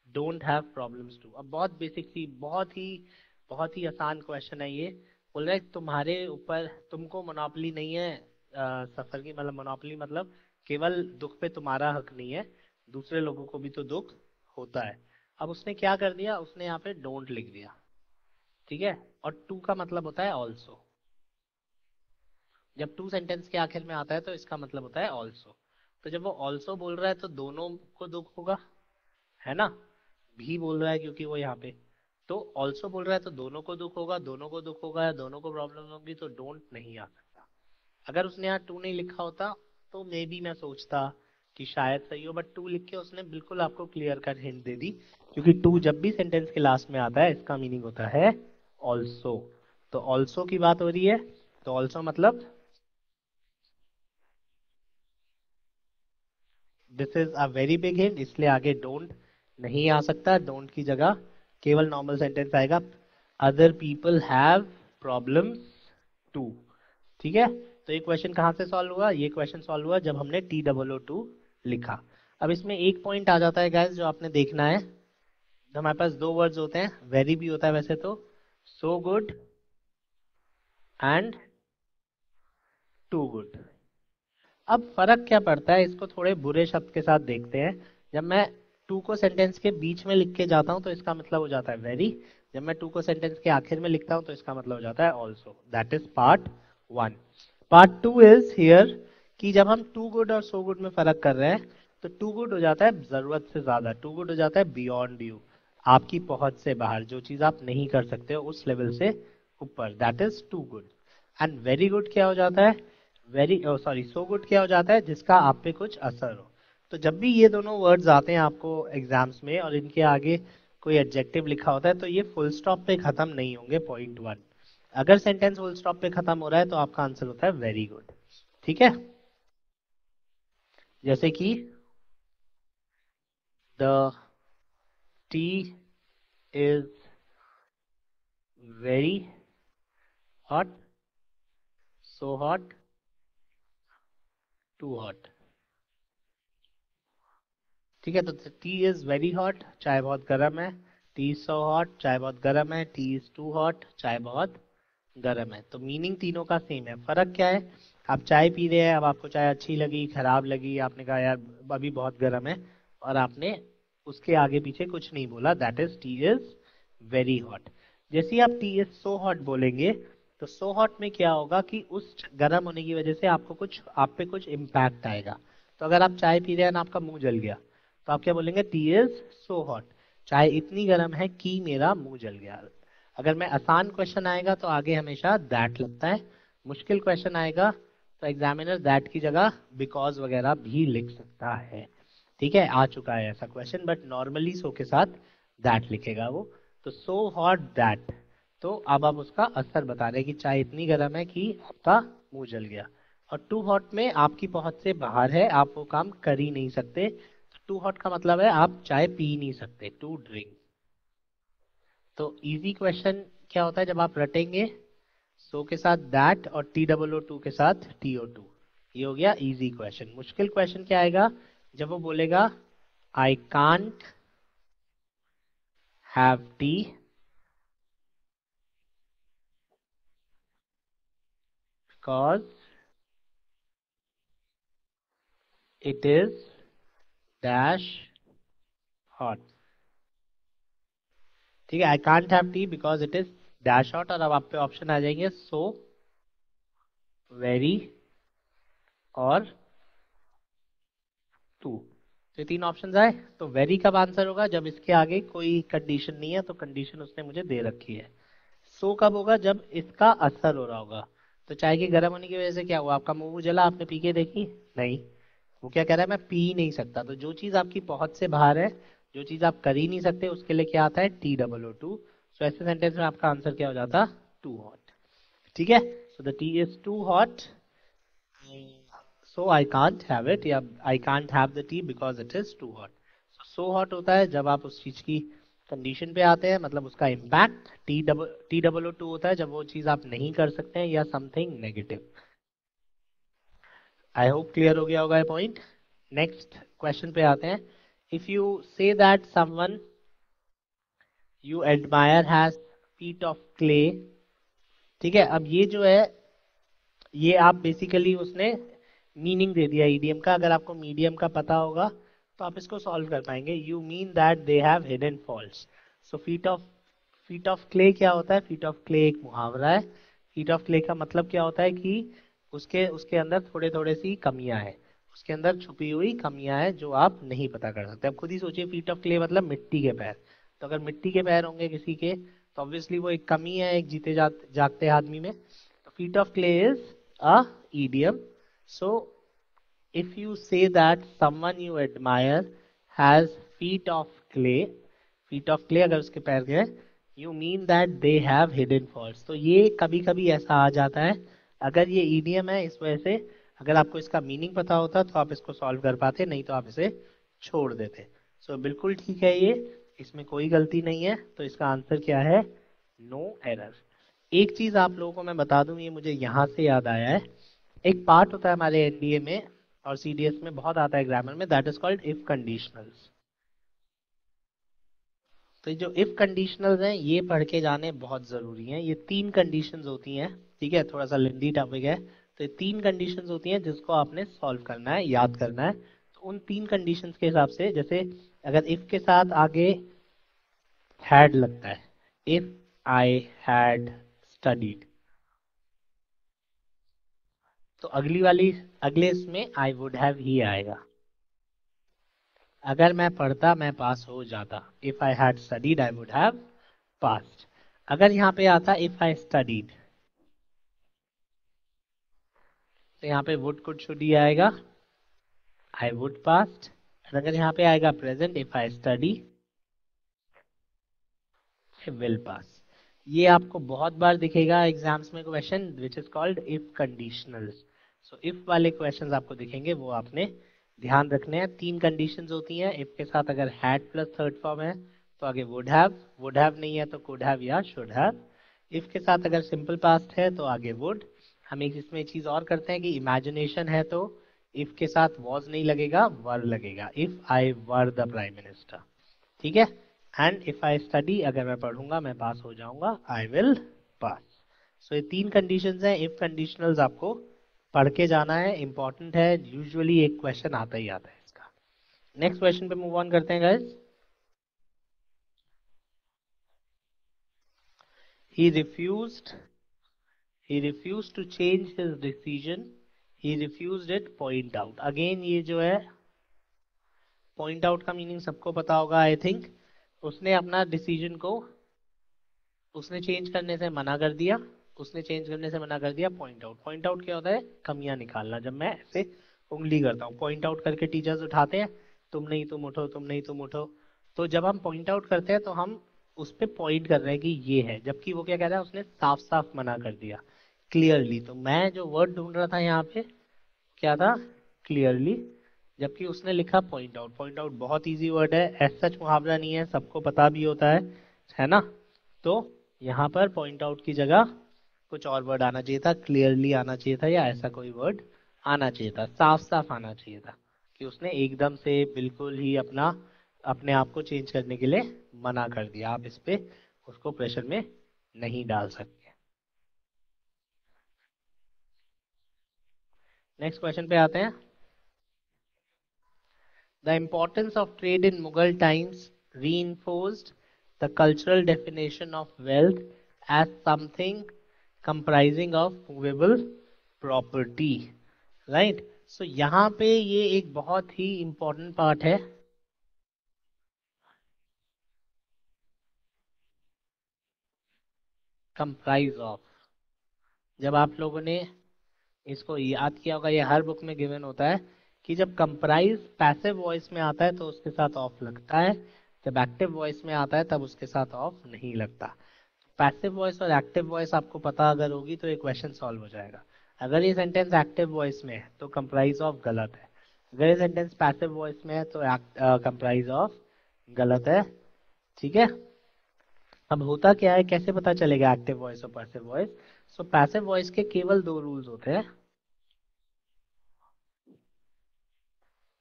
don't have problems too. अब बहुत बेसिक सी, बहुत ही आसान क्वेश्चन है ये। बोल रहा है तुम्हारे ऊपर, तुमको मोनोपोली नहीं है सफर की, मतलब मोनोपोली मतलब केवल दुख पे तुम्हारा हक नहीं है, दूसरे लोगों को भी तो दुख होता है। अब उसने क्या कर दिया, उसने यहाँ पे डोंट लिख दिया, ठीक है। और टू का मतलब होता है ऑल्सो। जब टू सेंटेंस के आखिर में आता है तो इसका मतलब होता है ऑल्सो। तो जब वो ऑल्सो बोल रहा है तो दोनों को दुख होगा, है ना। भी बोल रहा है क्योंकि वो यहाँ पे, तो ऑल्सो बोल रहा है तो दोनों को दुख होगा, दोनों को दुख होगा या दोनों को प्रॉब्लम होगी, तो डोंट नहीं आ सकता। अगर उसने यहाँ टू नहीं लिखा होता तो मे बी मैं सोचता कि शायद सही हो, बट टू लिख के उसने बिल्कुल आपको क्लियर कट हिंट दे दी। क्योंकि टू जब भी सेंटेंस के लास्ट में आता है इसका मीनिंग होता है ऑल्सो। तो ऑल्सो की बात हो रही है, तो ऑल्सो मतलब this is a very big hint, इसलिए आगे डोंट नहीं आ सकता। डोंट की जगह केवल नॉर्मल सेंटेंस आएगा, other people have problems too, ठीक है। तो ये क्वेश्चन कहाँ से सॉल्व हुआ, ये क्वेश्चन सॉल्व हुआ जब हमने टी डबल ओ टू लिखा। अब इसमें एक पॉइंट आ जाता है गाइस जो आपने देखना है। तो हमारे पास दो वर्ड्स होते हैं, वेरी भी होता है वैसे तो, so good and too good. अब फर्क क्या पड़ता है, इसको थोड़े बुरे शब्द के साथ देखते हैं। जब मैं टू को सेंटेंस के बीच में लिख के जाता हूं तो इसका मतलब हो जाता है वेरी। जब मैं टू को सेंटेंस के आखिर में लिखता हूं तो इसका मतलब हो जाता है also. That is part one. Part two is here कि जब हम टू गुड और सो गुड में फर्क कर रहे हैं तो टू गुड हो जाता है जरूरत से ज्यादा, टू गुड हो जाता है बियॉन्ड यू, आपकी पहुंच से बाहर, जो चीज आप नहीं कर सकते हो उस लेवल से ऊपर, that is too good. And very good क्या हो जाता है, वेरी सॉरी सो गुड क्या हो जाता है, जिसका आप पे कुछ असर हो। तो जब भी ये दोनों वर्ड्स आते हैं आपको एग्जाम्स में और इनके आगे कोई एडजेक्टिव लिखा होता है तो ये फुल स्टॉप पे खत्म नहीं होंगे, पॉइंट वन। अगर सेंटेंस फुल स्टॉप पे खत्म हो रहा है तो आपका आंसर होता है वेरी गुड, ठीक है। जैसे कि the tea is very hot, so hot, too hot, ठीक है। तो टी इज वेरी हॉट, चाय बहुत गर्म है। टी इज सो हॉट, चाय बहुत गर्म है। टी इज टू हॉट, चाय बहुत गर्म है। तो मीनिंग तीनों का सेम है, फर्क क्या है, आप चाय पी रहे हैं, अब आपको चाय अच्छी लगी, खराब लगी, आपने कहा यार अभी बहुत गर्म है, और आपने उसके आगे पीछे कुछ नहीं बोला, that is T is very hot. जैसे ही आप टी इज सो हॉट बोलेंगे तो सो हॉट में क्या होगा कि उस गर्म होने की वजह से आपको कुछ, आप पे कुछ इम्पैक्ट आएगा। तो अगर आप चाय पी रहे हैं ना, आपका मुंह जल गया, तो आप क्या बोलेंगे, टी इज सो हॉट, चाय इतनी गर्म है कि मेरा मुंह जल गया। अगर मैं आसान क्वेश्चन आएगा तो आगे हमेशा दैट लगता है, मुश्किल क्वेश्चन आएगा तो एग्जामिनर दैट की जगह बिकॉज वगैरह भी लिख सकता है, ठीक है। आ चुका है ऐसा क्वेश्चन, बट नॉर्मली सो के साथ दैट लिखेगा वो। तो सो हॉट दैट, तो अब आप उसका असर बता रहे हैं कि चाय इतनी गर्म है कि आपका मुंह जल गया। और टू हॉट में आपकी पहुंच से बाहर है, आप वो काम कर ही नहीं सकते। तो टू हॉट का मतलब है आप चाय पी नहीं सकते, टू ड्रिंक। तो इजी क्वेश्चन क्या होता है जब आप रटेंगे, सो के साथ दैट और टी डबल ओ टू के साथ टी ओ टू, ये हो गया इजी क्वेश्चन। मुश्किल क्वेश्चन क्या आएगा, जब वो बोलेगा आई can't have T because it is dash hot, ठीक है। आई can't have T because it is dash hot, और अब आप पे ऑप्शन आ जाएंगे सो, वेरी और टू। तो ये तीन ऑप्शन आए, तो वेरी कब आंसर होगा, जब इसके आगे कोई कंडीशन नहीं है, तो कंडीशन उसने मुझे दे रखी है। सो कब होगा, जब इसका असर हो रहा होगा। तो चाय के गर्म होने की वजह से क्या हुआ, आपका मुंह जला, आपने पी के देखी नहीं, वो क्या कह रहा है, मैं पी ही नहीं सकता। तो जो चीज आपकी पहुंच से बाहर है, जो चीज आप कर ही नहीं सकते, उसके लिए क्या आता है, T O O 2। सो ऐसे सेंटेंस में आपका आंसर क्या हो जाता, टू हॉट। ठीक है, so the tea is too hot, so I can't have it, या I can't have the tea because it is too hot. So hot होता है जब आप उस चीज की कंडीशन पे आते हैं, मतलब उसका इम्पैक्ट। T O O 2 होता है जब वो चीज आप नहीं कर सकते हैं, या something negative. I hope clear हो गया होगा ये पॉइंट। नेक्स्ट क्वेश्चन पे आते हैं। If you say that someone you admire has feet of clay. ठीक है, अब ये जो है, ये आप बेसिकली उसने मीनिंग दे दिया ईडीएम का। अगर आपको मीडियम का पता होगा तो आप इसको सॉल्व कर पाएंगे। You mean that they have hidden faults. So feet of clay क्या होता है, फीट ऑफ क्ले एक मुहावरा है। फीट ऑफ क्ले का मतलब क्या होता है कि उसके उसके अंदर थोड़े थोड़े सी कमियां हैं, उसके अंदर छुपी हुई कमियां हैं जो आप नहीं पता कर सकते। अब खुद ही सोचिए, फीट ऑफ क्ले मतलब मिट्टी के पैर। तो अगर मिट्टी के पैर होंगे किसी के, तो ऑब्वियसली वो एक कमी है एक जीते जागते आदमी में। तो feet of clay is a idiom. So if you say that someone you admire has feet of clay, feet of clay अगर उसके पैर के हैं, you mean that they have hidden faults। तो ये कभी कभी ऐसा आ जाता है। अगर ये idiom है, इस वजह से अगर आपको इसका मीनिंग पता होता तो आप इसको सॉल्व कर पाते, नहीं तो आप इसे छोड़ देते। सो बिल्कुल ठीक है ये, इसमें कोई गलती नहीं है। तो इसका आंसर क्या है, नो एरर। एक चीज आप लोगों को मैं बता दूं, ये मुझे यहां से याद आया है। एक पार्ट होता है हमारे एनडीए में और सीडीएस में बहुत आता है ग्रामर में, that is called if conditionals. तो जो इफ कंडीशनल्स हैं ये पढ़ के जाने बहुत जरूरी हैं। ये तीन कंडीशंस होती हैं, ठीक है, थोड़ा सा लेंदी टॉपिक है। तो ये तीन कंडीशंस होती हैं जिसको आपने सॉल्व करना है, याद करना है। तो उन तीन कंडीशंस के हिसाब से, जैसे अगर इफ के साथ आगे हैड लगता है, इफ आई हैड स्टडीड, तो अगले इसमें आई वुड हैव ही आएगा। अगर मैं पढ़ता मैं पास हो जाता, if I had studied I would have passed. अगर यहाँ पे आता इफ आई स्टडीड, तो यहाँ पे वुड कुड शुड ही आएगा, आई वुड पास्ड। अगर यहाँ पे आएगा present, if I study will pass. ये आपको बहुत बार दिखेगा एग्जाम्स में question which is called if conditionals. So if वाले क्वेश्चंस आपको दिखेंगे, वो आपने ध्यान रखने हैं। तीन कंडीशंस होती हैं इफ के साथ। अगर हैड प्लस थर्ड फॉर्म है तो आगे वुड हैव नहीं है तो कुड हैव या शुड हैव। इफ के साथ अगर सिंपल पास्ट है तो आगे वुड। हम एक इसमें चीज और करते हैं कि इमेजिनेशन है तो इफ के साथ वॉज नहीं लगेगा, वर लगेगा, if I were the prime minister. ठीक है, एंड इफ आई स्टडी, अगर मैं पढ़ूंगा मैं पास हो जाऊंगा, आई विल पास। सो ये तीन कंडीशंस हैं इफ कंडीशनल्स, आपको पढ़ के जाना है, इंपॉर्टेंट है। यूजुअली एक क्वेश्चन आता ही आता है इसका। नेक्स्ट क्वेश्चन पे मूव ऑन करते हैं guys. He refused he refused to change his decision, he refused it, point out। Again ये जो है पॉइंट आउट का मीनिंग सबको पता होगा आई थिंक। उसने अपना डिसीजन को उसने चेंज करने से मना कर दिया, उसने चेंज करने से मना कर दिया। पॉइंट आउट, पॉइंट आउट क्या होता है, कमियां निकालना। जब मैं ऐसे उंगली करता हूँ, पॉइंट आउट करके टीचर्स उठाते हैं, तुम नहीं तुम उठो, तुम नहीं तुम उठो। तो जब हम पॉइंट आउट करते हैं तो हम उस पर पॉइंट कर रहे हैं कि ये है, जबकि वो क्या कह रहा है, उसने साफ साफ मना कर दिया, क्लियरली। तो मैं जो वर्ड ढूंढ रहा था यहाँ पे क्या था, क्लियरली, जबकि उसने लिखा पॉइंट आउट। पॉइंट आउट बहुत इजी वर्ड है, एज सच मुहावरा नहीं है, सबको पता भी होता है ना। तो यहाँ पर पॉइंट आउट की जगह कुछ और वर्ड आना चाहिए था, क्लियरली आना चाहिए था, या ऐसा कोई वर्ड आना चाहिए था, साफ साफ आना चाहिए था कि उसने एकदम से बिल्कुल ही अपने आप को चेंज करने के लिए मना कर दिया। आप इस पे उसको प्रेशर में नहीं डाल सकते। नेक्स्ट क्वेश्चन पे आते हैं। The importance of trade in Mughal times reinforced the cultural definition of wealth as something comprising of movable property, right? So यहाँ पे ये एक बहुत ही important part है। comprise of, जब आप लोगों ने इसको याद किया होगा, ये हर बुक में गिवन होता है कि जब कंप्राइज पैसिव वॉइस में आता है तो उसके साथ ऑफ लगता है, जब एक्टिव वॉइस में आता है तब उसके साथ ऑफ नहीं लगता। पैसिव वॉइस और एक्टिव वॉइस आपको पता अगर होगी तो ये क्वेश्चन सॉल्व हो जाएगा। अगर ये सेंटेंस एक्टिव वॉइस में है तो कंप्राइज ऑफ गलत है, अगर ये सेंटेंस पैसिव वॉइस में है तो कंप्राइज ऑफ गलत है। ठीक है, अब होता क्या है, कैसे पता चलेगा एक्टिव वॉइस और पैसिव वॉइस? सो पैसिव वॉइस के केवल दो रूल्स होते हैं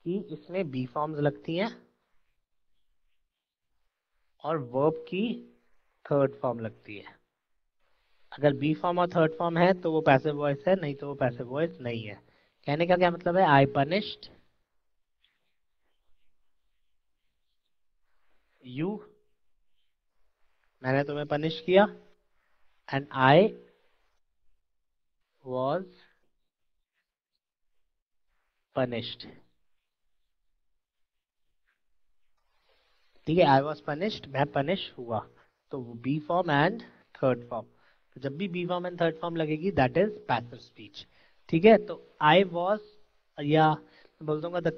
कि इसमें बी फॉर्म्स लगती हैं और वर्ब की थर्ड फॉर्म लगती है। अगर बी फॉर्म और थर्ड फॉर्म है तो वो पैसिव वॉइस है, नहीं तो वो पैसिव वॉइस नहीं है। कहने का क्या मतलब है, आई पनिश्ड यू, मैंने तुम्हें पनिश किया, एंड आई वॉज पनिश्ड। ठीक है, आई वॉज पनिश्ड, मैं पनिश हुआ, तो be form and third form. तो जब भी be form and third form लगेगी दैट इज पैसिव स्पीच। ठीक है, तो आई वॉज, या बोल दूंगा द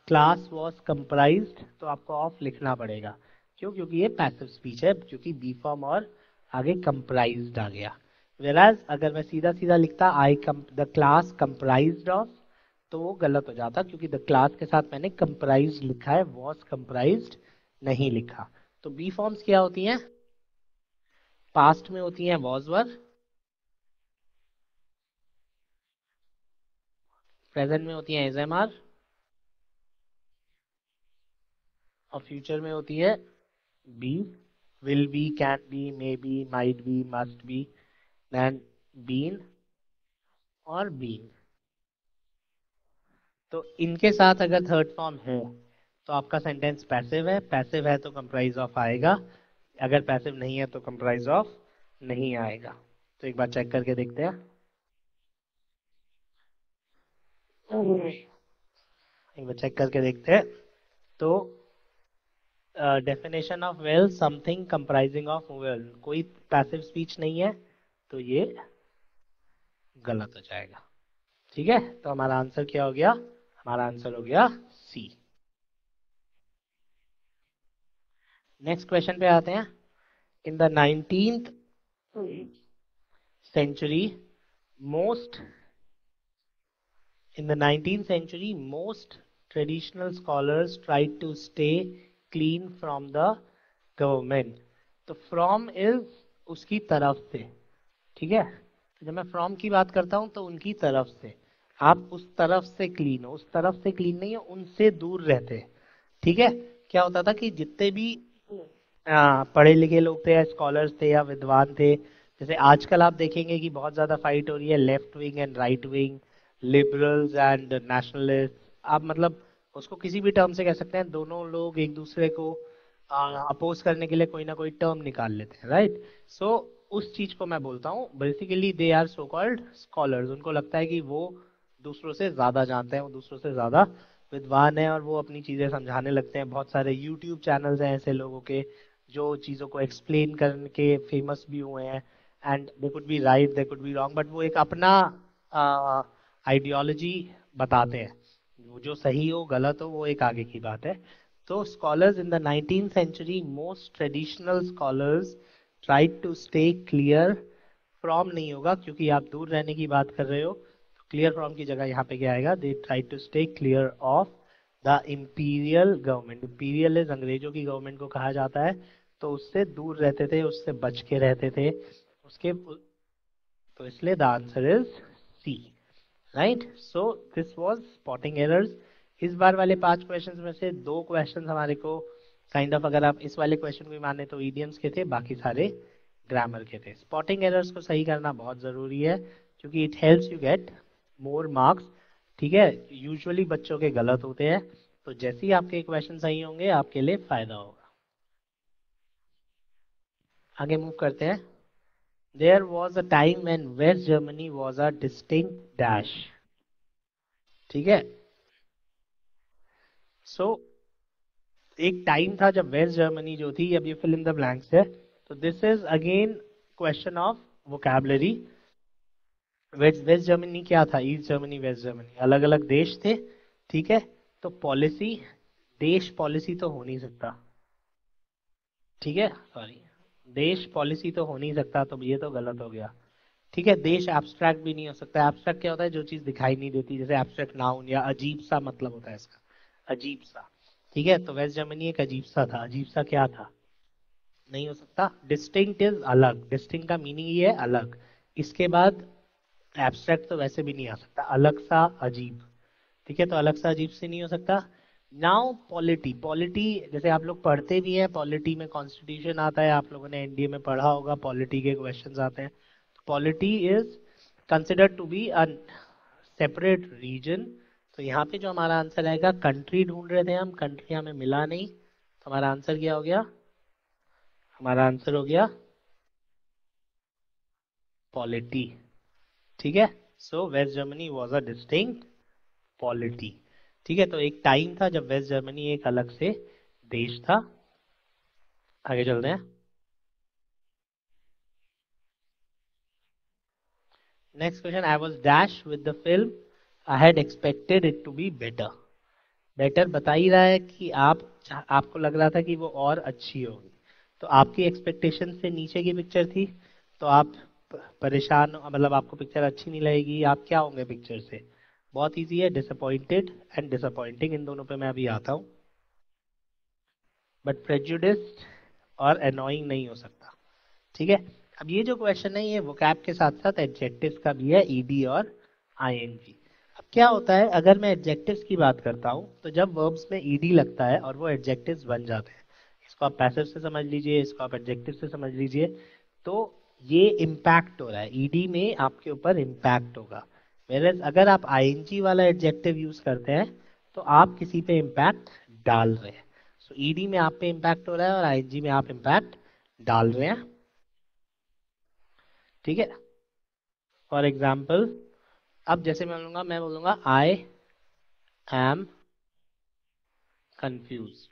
क्लास वॉज कंप्राइज्ड, तो आपको ऑफ लिखना पड़ेगा। क्यों? क्योंकि ये पैसिव स्पीच है, क्योंकि बी फॉर्म और आगे कंप्राइज्ड आ गया। वेराज अगर मैं सीधा सीधा लिखता द क्लास कंप्राइज्ड ऑफ, तो वो गलत हो जाता, क्योंकि द क्लास के साथ मैंने कंप्राइज लिखा है, वॉज कंप्राइज्ड नहीं लिखा। तो बी फॉर्म्स क्या होती हैं? पास्ट में होती हैं वॉज वर, प्रेजेंट में होती हैं इज एम आर, और फ्यूचर में होती है be, will be, can be, may be, might be, must be, then been और बीन। तो इनके साथ अगर थर्ड फॉर्म है तो आपका सेंटेंस पैसिव है, पैसिव है तो कंप्राइज ऑफ आएगा, अगर पैसिव नहीं है तो कंप्राइज ऑफ नहीं आएगा। तो एक बार चेक करके देखते हैं, एक बार चेक करके देखते हैं। तो definition of well, something comprising of well, कोई पैसिव स्पीच नहीं है, तो ये गलत हो जाएगा। ठीक है, तो हमारा आंसर क्या हो गया? हमारा आंसर हो गया सी। नेक्स्ट क्वेश्चन पे आते हैं। इन the 19th century most in the 19th century most traditional scholars tried to stay clean from the government। तो from is उसकी तरफ से। ठीक है, तो जब मैं फ्रॉम की बात करता हूं तो उनकी तरफ से, आप उस तरफ से क्लीन हो, उस तरफ से क्लीन नहीं हो, उनसे दूर रहते। ठीक है, क्या होता था कि जितने भी पढ़े लिखे लोग थे या स्कॉलर्स थे या विद्वान थे, जैसे आजकल आप देखेंगे कि बहुत ज्यादा फाइट हो रही है left wing and right wing, liberals and nationalist. आप मतलब उसको किसी भी टर्म से कह सकते हैं, दोनों लोग एक दूसरे को अपोज करने के लिए कोई ना कोई टर्म निकाल लेते हैं, राइट? सो उस चीज को मैं बोलता हूँ, basically they are so called scholars. उनको लगता है कि वो दूसरों से ज्यादा जानते हैं, वो दूसरों से ज्यादा विद्वान है, और वो अपनी चीजें समझाने लगते हैं। बहुत सारे यूट्यूब चैनल्स हैं ऐसे लोगों के जो चीजों को एक्सप्लेन करके फेमस भी हुए हैं, and they could be right, they could be wrong, but वो एक अपना आइडियोलॉजी बताते हैं। वो जो सही हो गलत हो वो एक आगे की बात है। तो scholars in the 19th century most traditional scholars tried to stay clear from नहीं होगा, क्योंकि आप दूर रहने की बात कर रहे हो, तो क्लियर फ्रॉम की जगह यहाँ पे क्या आएगा, they try to stay clear of the imperial government. Imperial is अंग्रेजों की गवर्नमेंट को कहा जाता है, तो उससे दूर रहते थे, उससे बच के रहते थे उसके, तो इसलिए the answer is C, right? So this was spotting errors. इस बार वाले 5 क्वेश्चंस में से 2 क्वेश्चंस हमारे को काइंड ऑफ, अगर आप इस वाले क्वेश्चन को माने तो इडियम्स के थे, बाकी सारे ग्रामर के थे। स्पॉटिंग एरर्स को सही करना बहुत जरूरी है, क्योंकि it helps you get more marks. ठीक है, यूजुअली बच्चों के गलत होते हैं, तो जैसे ही आपके क्वेश्चन सही होंगे आपके लिए फायदा होगा। आगे मूव करते हैं। There was a time when West Germany was a distinct dash. ठीक है, सो एक टाइम था जब वेस्ट जर्मनी जो थी, अब ये फिल इन द ब्लैंक्स है, तो this is again question of vocabulary. West West Germany क्या था, ईस्ट जर्मनी वेस्ट जर्मनी अलग अलग देश थे, ठीक है। तो पॉलिसी, देश पॉलिसी तो हो नहीं सकता, ठीक है, सॉरी, देश पॉलिसी तो हो नहीं सकता, तो ये तो गलत हो गया, ठीक है। देश एब्स्ट्रैक्ट भी नहीं हो सकता। एब्स्ट्रैक्ट क्या होता है, जो चीज दिखाई नहीं देती, जैसे एब्स्ट्रैक्ट नाउन या अजीब सा मतलब होता है इसका, अजीब सा, ठीक है। तो वेस्ट जर्मनी एक अजीब सा था, अजीब सा क्या था, नहीं हो सकता। डिस्टिंक्ट इज अलग, डिस्टिंक्ट का मीनिंग ही है अलग, इसके बाद एब्स्ट्रैक्ट तो वैसे भी नहीं आ सकता, अलग सा अजीब, ठीक है। तो अलग सा अजीब से नहीं हो सकता। नाउ पॉलिटी, पॉलिटी जैसे आप लोग पढ़ते भी हैं, पॉलिटी में कॉन्स्टिट्यूशन आता है, आप लोगों ने एनडीए में पढ़ा होगा, पॉलिटी के क्वेश्चंस आते हैं। तो polity is considered to be a separate region. तो यहाँ पे जो हमारा आंसर आएगा, कंट्री ढूंढ रहे थे हम, कंट्री हमें मिला नहीं, तो हमारा आंसर क्या हो गया, हमारा आंसर हो गया पॉलिटी, ठीक है। So West Germany was a distinct polity, ठीक है। तो एक टाइम था जब वेस्ट जर्मनी एक अलग से देश था। आगे चलते हैं। Next question, I was dash with the film, I had expected it to be better. Better बता ही रहा है कि आप, आपको लग रहा था कि वो और अच्छी होगी, तो आपकी एक्सपेक्टेशन से नीचे की पिक्चर थी, तो आप परेशान, मतलब आपको पिक्चर अच्छी नहीं लगेगी, आप क्या होंगे पिक्चर से। बहुत इजी है, डिसअपॉइंटेड एंड डिसअपॉइंटिंग, इन दोनों पे मैं अभी आता हूँ। बट प्रेजुडिस्ड और अनोइंग नहीं हो सकता, ठीक है। अब ये जो क्वेश्चन है, ये वोकैब के साथ साथ एडजेक्टिव्स का भी है, ईडी और आईएनजी। अब क्या होता है, अगर मैं एडजेक्टिव्स की बात करता हूँ, तो जब वर्ब्स में ईडी लगता है और वो एडजेक्टिव्स बन जाते हैं, इसको आप पैसिव से समझ लीजिए, इसको आप एडजेक्टिव से समझ लीजिए, तो ये इम्पैक्ट हो रहा है, ईडी में आपके ऊपर इम्पैक्ट होगा। वेयर अगर आप आईएनजी वाला एडजेक्टिव यूज करते हैं, तो आप किसी पे इम्पैक्ट डाल रहे हैं। सो ईडी में आप पे इम्पैक्ट हो रहा है और आईएनजी में आप इम्पैक्ट डाल रहे हैं, ठीक है। फॉर एग्जाम्पल, अब जैसे मैं बोलूंगा आई एम कंफ्यूज।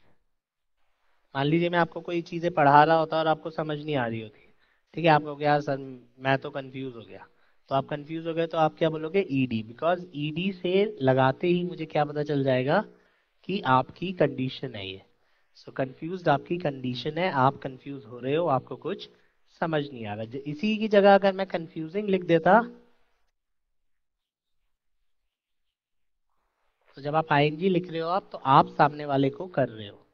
मान लीजिए मैं आपको कोई चीजें पढ़ा रहा होता और आपको समझ नहीं आ रही होती, ठीक है, आप कहोगे यार सर मैं तो कंफ्यूज हो गया। तो आप कंफ्यूज हो गए तो आप क्या बोलोगे, ईडी, बिकॉज ईडी से लगाते ही मुझे क्या पता चल जाएगा कि आपकी कंडीशन है ये। सो कंफ्यूज्ड आपकी कंडीशन है, आप कंफ्यूज हो रहे हो, आपको कुछ समझ नहीं आ रहा। इसी की जगह अगर मैं कंफ्यूजिंग लिख देता, तो जब आप आईएनजी लिख रहे हो आप, तो आप सामने वाले को कर रहे हो,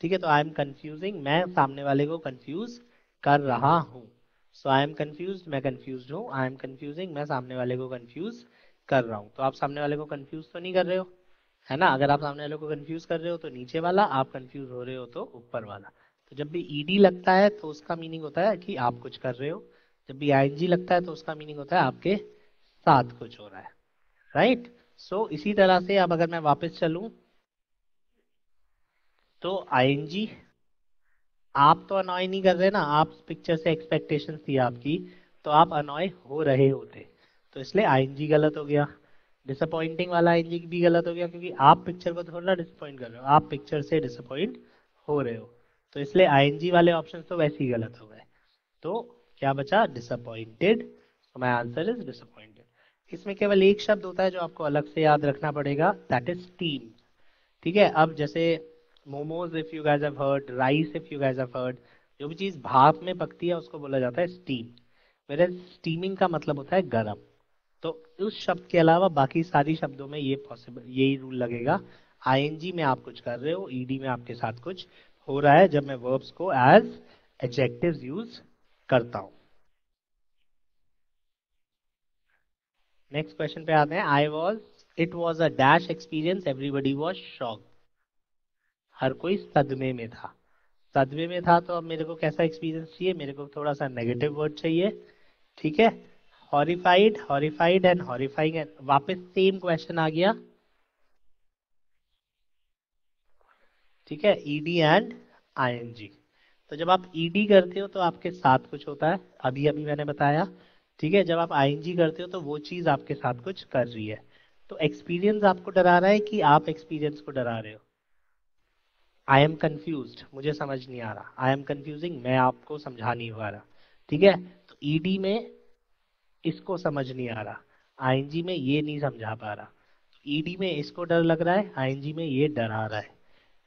ठीक है। तो आई एम कंफ्यूजिंग, मैं सामने वाले को कंफ्यूज कर रहा हूँ। सो आई एम कंफ्यूज, मैं कंफ्यूज हूँ, आई एम कंफ्यूजिंग, मैं सामने वाले को कंफ्यूज कर रहा हूँ। तो आप सामने वाले को कंफ्यूज तो नहीं कर रहे हो, है ना। अगर आप सामने वाले को कंफ्यूज कर रहे हो तो नीचे वाला, आप कंफ्यूज हो रहे हो तो ऊपर वाला। तो जब भी ईडी लगता है तो उसका मीनिंग होता है कि आप कुछ कर रहे हो, जब भी आईएनजी लगता है तो उसका मीनिंग होता है आपके साथ कुछ हो रहा है, राइट। सो इसी तरह से अब अगर मैं वापस चलूं, तो आईएनजी, आप तो अनॉय नहीं कर रहे ना, आप पिक्चर से एक्सपेक्टेशन थी आपकी, तो आप अनॉय हो रहे होते, तो इसलिए आईएनजी गलत हो गया। डिसअपॉइंटिंग वाला आईएनजी भी गलत हो गया, क्योंकि आप पिक्चर को थोड़ा डिसअपॉइंट कर रहे हो, आप पिक्चर से डिसअपॉइंट हो रहे हो, तो इसलिए आईएनजी वाले ऑप्शन तो वैसे ही गलत हो गए। तो क्या बचा, डिसअपॉइंटेड। तो माय आंसर इज डिसअपॉइंटेड। इसमें केवल एक शब्द होता है जो आपको अलग से याद रखना पड़ेगा, दैट इज टीम, ठीक है। अब जैसे momos if you guys have heard, rice if you guys have heard, जो भी चीज भाप में पकती है उसको बोला जाता है स्टीम। मेरे स्टीमिंग का मतलब होता है गरम। तो उस शब्द के अलावा बाकी सारी शब्दों में ये पॉसिबल, यही रूल लगेगा। आईएनजी में आप कुछ कर रहे हो, ईडी में आपके साथ कुछ हो रहा है, जब मैं वर्ब्स को एज एडजेक्टिव्स यूज करता हूं। नेक्स्ट क्वेश्चन पे आते हैं। I was, it was a dash experience, everybody was shocked. हर कोई सदमे में था, सदमे में था, तो अब मेरे को कैसा एक्सपीरियंस चाहिए, मेरे को थोड़ा सा नेगेटिव वर्ड चाहिए, ठीक है। हॉरिफाइड, हॉरिफाइड एंड हॉरिफाइंग, वापस सेम क्वेश्चन आ गया, ठीक है, ईडी एंड आईएनजी। तो जब आप ईडी करते हो तो आपके साथ कुछ होता है, अभी अभी मैंने बताया, ठीक है। जब आप आईएनजी करते हो तो वो चीज आपके साथ कुछ कर रही है। तो एक्सपीरियंस आपको डरा रहा है कि आप एक्सपीरियंस को डरा रहे हो। आई एम कंफ्यूज, मुझे समझ नहीं आ रहा, आई एम कंफ्यूजिंग, मैं आपको समझा नहीं पा रहा, ठीक है। तो ईडी में इसको समझ नहीं आ रहा, आईएनजी में ये नहीं समझा पा रहा, ईडी में इसको डर लग रहा है, आईएनजी में ये डर आ रहा है।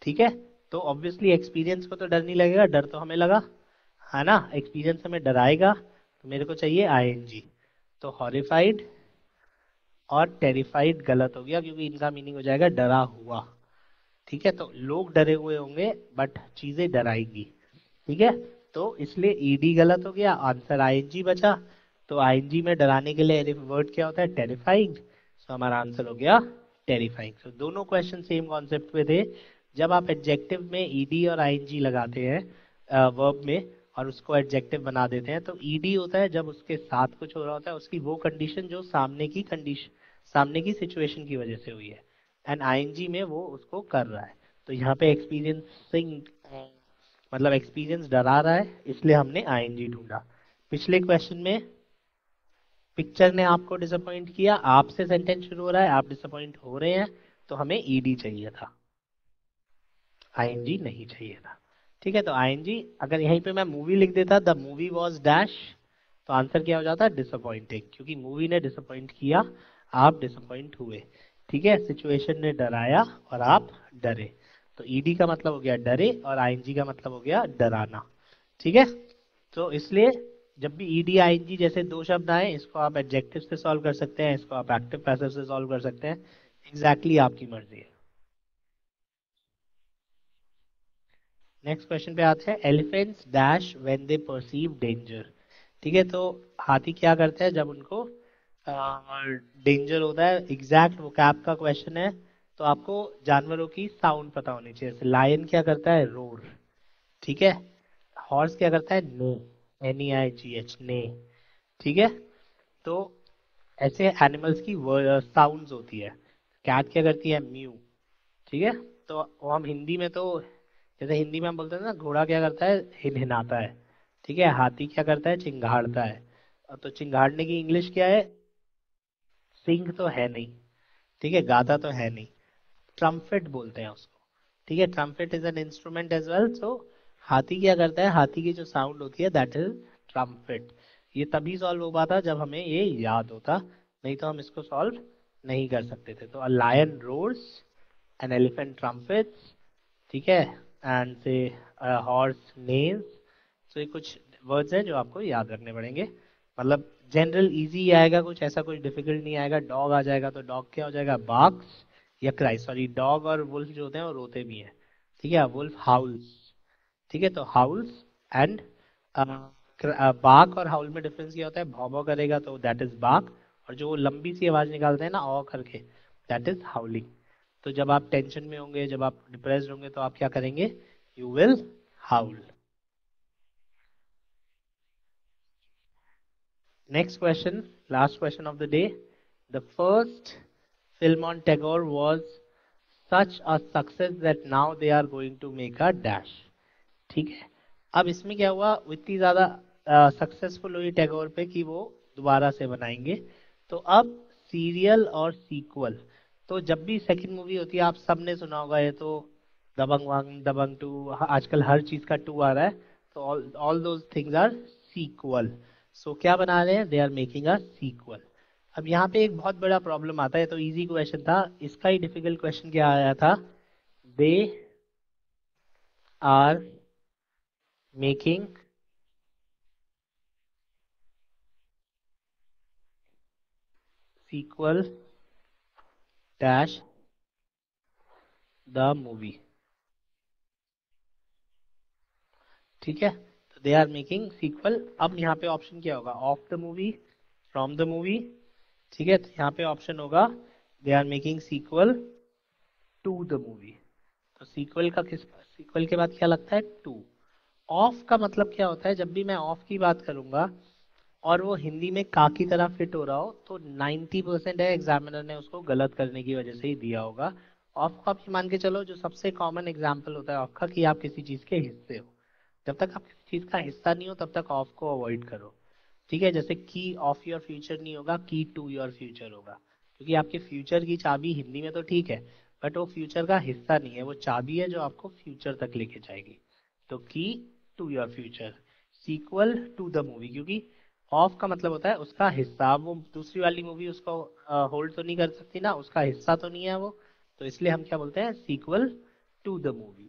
ठीक है, तो ऑब्वियसली एक्सपीरियंस को तो डर नहीं लगेगा, डर तो हमें लगा, है ना, एक्सपीरियंस हमें डराएगा, तो मेरे को चाहिए आईएनजी। तो हॉरिफाइड और टेरिफाइड गलत हो गया, क्योंकि इनका मीनिंग हो जाएगा डरा हुआ। ठीक है, तो लोग डरे हुए होंगे बट चीजें डराएगी। ठीक है, तो इसलिए ईडी गलत हो गया, आंसर आईएनजी बचा। तो आईएनजी में डराने के लिए वर्ड क्या होता है, टेरिफाइंग। तो हमारा आंसर हो गया टेरिफाइंग। तो दोनों क्वेश्चन सेम कॉन्सेप्ट पे थे। जब आप एडजेक्टिव में ईडी और आईएनजी लगाते हैं वर्ब में और उसको एडजेक्टिव बना देते हैं, तो ईडी होता है जब उसके साथ कुछ हो रहा होता है, उसकी वो कंडीशन जो सामने की सिचुएशन की वजह से हुई है, एंड आईएनजी में वो उसको कर रहा है। तो यहाँ पे एक्सपीरियंसिंग मतलब एक्सपीरियंस डरा रहा है, इसलिए हमने आईएनजी ढूंढा। पिछले क्वेश्चन में पिक्चर ने आपको डिसअपॉइंट किया, आपसे सेंटेंस शुरू हो रहा है, आप डिसअपॉइंट हो रहे हैं, तो हमें ईडी चाहिए था, आईएनजी नहीं चाहिए था। ठीक है, तो आईएनजी, अगर यहीं पे मैं मूवी लिख देता, द मूवी वॉज डैश, तो आंसर क्या हो जाता, डिसअपॉइंटिंग, क्योंकि मूवी ने डिसअपॉइंट किया, आप डिसअपॉइंट हुए। ठीक है, सिचुएशन ने डराया और आप डरे, तो ईडी का मतलब हो गया डरे और आईएनजी का मतलब हो गया डराना। ठीक है, तो इसलिए जब भी ईडी आईएनजी जैसे दो शब्द आए, इसको आप एडजेक्टिव से सॉल्व कर सकते हैं, इसको आप एक्टिव पैसिव से सॉल्व कर सकते हैं, एग्जैक्टली आपकी मर्जी है। नेक्स्ट क्वेश्चन पे आते हैं, elephants dash when they perceive danger. ठीक है, तो हाथी क्या करते हैं जब उनको डेंजर होता है, एग्जैक्ट वोकैब का क्वेश्चन है, तो आपको जानवरों की साउंड पता होनी चाहिए। जैसे लायन क्या करता है, रोर। ठीक है, हॉर्स क्या करता है, नो, NEIGH, ने। ठीक है, तो ऐसे एनिमल्स की साउंड्स होती है। कैट क्या करती है, म्यू। ठीक है, तो वो हम हिंदी में तो, जैसे हिंदी में हम बोलते हैं ना, घोड़ा क्या करता है, हिनहिनाता है। ठीक है, हाथी क्या करता है, चिंगाड़ता है। तो चिंगाड़ने की इंग्लिश क्या है, सिंग तो है नहीं, ठीक है, गाता तो है नहीं, ट्रम्पेट बोलते हैं उसको। ठीक है, trumpet is an instrument as well. So हाथी क्या करता है, हाथी की जो साउंड होती है दैट इज ट्रम्पेट। ये तभी सॉल्व हो पाता जब हमें ये याद होता, नहीं तो हम इसको सॉल्व नहीं कर सकते थे। तो a lion roars, an elephant trumpets, ठीक है, एंड से हॉर्स नेल्स। तो ये कुछ वर्ड्स हैं जो आपको याद रखने पड़ेंगे, मतलब जनरल इजी आएगा, कुछ ऐसा कुछ डिफिकल्ट नहीं आएगा। डॉग आ जाएगा तो डॉग क्या हो जाएगा, बार्क्स या क्राई, सॉरी, डॉग और वुल्फ जो होते हैं वो रोते भी हैं। ठीक है, वुल्फ हाउल्स। ठीक है, तो हाउल्स एंड बार्क और हाउल में डिफरेंस क्या होता है, भौ भौ करेगा तो दैट इज बार्क, और जो वो लंबी सी आवाज निकालते हैं ना ऑ करके, दैट इज हाउलिंग। तो जब आप टेंशन में होंगे, जब आप डिप्रेस्ड होंगे, तो आप क्या करेंगे, you will howl. Next question, last question of the day, the first film on Tagore was such a success that now they are going to make a dash। ठीक है, अब इसमें क्या हुआ, वो इतनी ज्यादा सक्सेसफुल हुई टैगोर पे कि वो दोबारा से बनाएंगे। तो अब सीरियल और सीक्वल, तो जब भी सेकंड मूवी होती है, आप सबने सुना होगा ये तो, दबंग वन, दबंग टू, आजकल हर चीज का टू आ रहा है, तो all all those things are sequel. So क्या बना रहे हैं, they are making a sequel. अब यहाँ पे एक बहुत बड़ा प्रॉब्लम आता है, तो इजी क्वेश्चन था, इसका ही डिफिकल्ट क्वेश्चन क्या आया था, they are making sequel dash the movie. ठीक है, तो दे आर मेकिंग सीक्वल। अब यहाँ पे ऑप्शन क्या होगा, of the movie, from the movie. ठीक है, तो यहाँ पे ऑप्शन होगा they are making sequel to the movie. तो सीक्वल का किस, सीक्वल के बाद क्या लगता है, टू। ऑफ का मतलब क्या होता है, जब भी मैं ऑफ की बात करूंगा और वो हिंदी में का की तरह फिट हो रहा हो, तो 90% है एग्जामिनर ने उसको गलत करने की वजह से ही दिया होगा। ऑफ को आप ये मान के चलो, जो सबसे कॉमन एग्जाम्पल होता है ऑफ का, कि आप किसी चीज के हिस्से हो। जब तक आप किसी चीज का हिस्सा नहीं हो, तब तक ऑफ को अवॉइड करो। ठीक है, जैसे की ऑफ योर फ्यूचर नहीं होगा, की टू योर फ्यूचर होगा, क्योंकि आपके फ्यूचर की चाबी हिंदी में तो ठीक है, बट वो फ्यूचर का हिस्सा नहीं है, वो चाबी है जो आपको फ्यूचर तक लेके जाएगी। तो key to your future, sequel to the movie, क्योंकि ऑफ का मतलब होता है उसका हिस्सा। वो दूसरी वाली मूवी उसको होल्ड तो नहीं कर सकती ना, उसका हिस्सा तो नहीं है वो, तो इसलिए हम क्या बोलते हैं, sequel to the movie,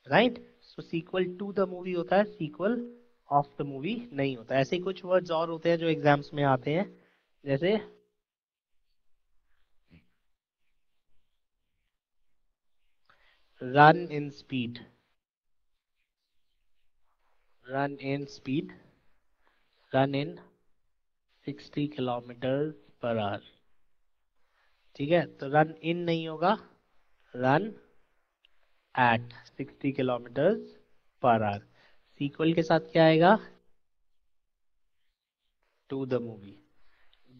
right. So sequel to the movie होता है, सीक्वल ऑफ द मूवी नहीं होता। ऐसे ही कुछ वर्ड्स और होते हैं जो एग्जाम्स में आते हैं, जैसे run in speed, run in speed, run in 60 kilometre per hour. ठीक है, तो रन इन नहीं होगा, run at 60 kilometre per hour. Sequel के साथ क्या आएगा, to the movie.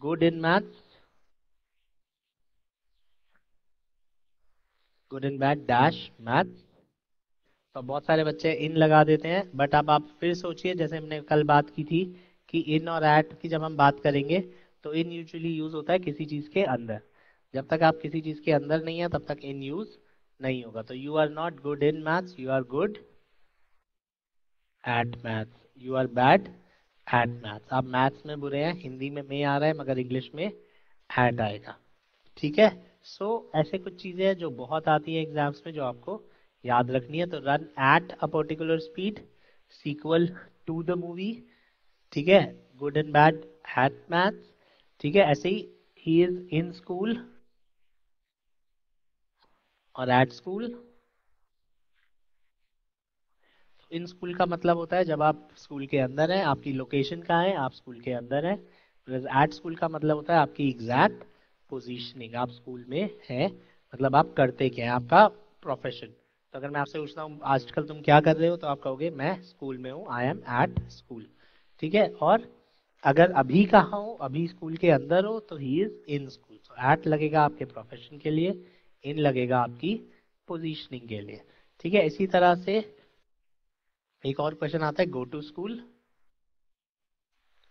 Good in maths, good in bad dash maths. तो बहुत सारे बच्चे इन लगा देते हैं, बट अब आप फिर सोचिए, जैसे हमने कल बात की थी कि इन और एट की जब हम बात करेंगे तो इन यूजुअली यूज होता है किसी चीज के अंदर। जब तक आप किसी चीज के अंदर नहीं है तब तक इन यूज नहीं होगा। तो you are not good in maths, you are good at maths, you are bad at maths. आप मैथ्स में बुरे हैं, हिंदी में आ रहा है मगर इंग्लिश में एट आएगा। ठीक है। सो ऐसे कुछ चीजें हैं जो बहुत आती है एग्जाम्स में, जो आपको याद रखनी है। तो run at a particular speed, sequel to the movie, ठीक है, good and bad at maths, ठीक है। ऐसे ही इज इन स्कूल और एट स्कूल। इन स्कूल का मतलब होता है जब आप स्कूल के अंदर हैं, आपकी लोकेशन कहाँ है, आप स्कूल के अंदर हैं। एट स्कूल का मतलब होता है आपकी एग्जैक्ट पोजीशनिंग, आप स्कूल में हैं, मतलब आप करते क्या है, आपका प्रोफेशन। तो अगर मैं आपसे पूछता हूँ आजकल तुम क्या कर रहे हो, तो आप कहोगे मैं स्कूल में हूँ, आई एम एट स्कूल। ठीक है। और अगर अभी कहाँ हो, अभी स्कूल के अंदर हो, तो ही इज इन स्कूल। तो एट लगेगा आपके प्रोफेशन के लिए, इन लगेगा आपकी पोजीशनिंग के लिए। ठीक है। इसी तरह से एक और क्वेश्चन आता है, गो टू स्कूल।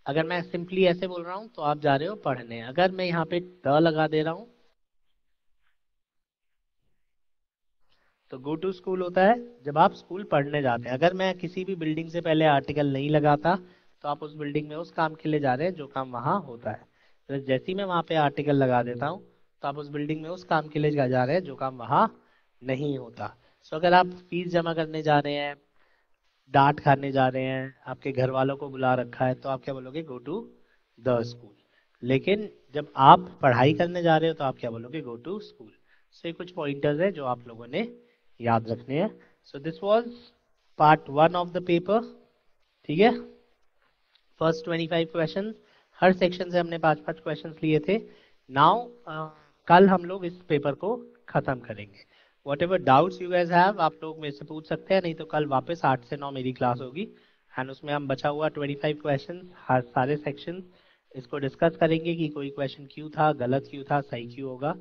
अगर मैं सिंपली ऐसे बोल रहा हूं तो आप जा रहे हो पढ़ने। अगर मैं यहाँ पे द लगा दे रहा हूं तो गो टू स्कूल होता है जब आप स्कूल पढ़ने जाते हैं। अगर मैं किसी भी बिल्डिंग से पहले आर्टिकल नहीं लगाता तो आप उस बिल्डिंग में उस काम के लिए जा रहे हैं जो काम वहां होता है। तो जैसे ही मैं वहां पे आर्टिकल लगा देता हूँ तो आप उस बिल्डिंग में उस काम के लिए जा रहे हैं जो काम वहां नहीं होता। सो अगर आप फीस जमा करने जा रहे हैं, डांट खाने जा रहे हैं, आपके घर वालों को बुला रखा है, तो आप क्या बोलोगे, गो टू द स्कूल। लेकिन जब आप पढ़ाई करने जा रहे हो तो आप क्या बोलोगे, गो टू स्कूल। सो ये कुछ पॉइंटर्स है जो आप लोगों ने याद रखने हैं। सो this was part 1 of the paper. ठीक है, फर्स्ट 25 क्वेश्चन, हर सेक्शन से हमने 5-5 क्वेश्चन लिए थे। नाउ कल हम लोग इस पेपर को खत्म करेंगे। What ever doubts you guys have, आप लोग मेरे से पूछ सकते हैं, नहीं तो कल वापस 8 से 9 मेरी क्लास होगी एंड उसमें हम बचा हुआ 25 क्वेश्चन, हर सारे सेक्शन इसको डिस्कस करेंगे कि कोई क्वेश्चन क्यों था, गलत क्यों था, सही क्यों होगा,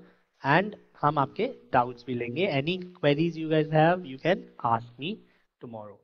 एंड हम आपके डाउट्स भी लेंगे। Any queries you guys have, you can ask me tomorrow.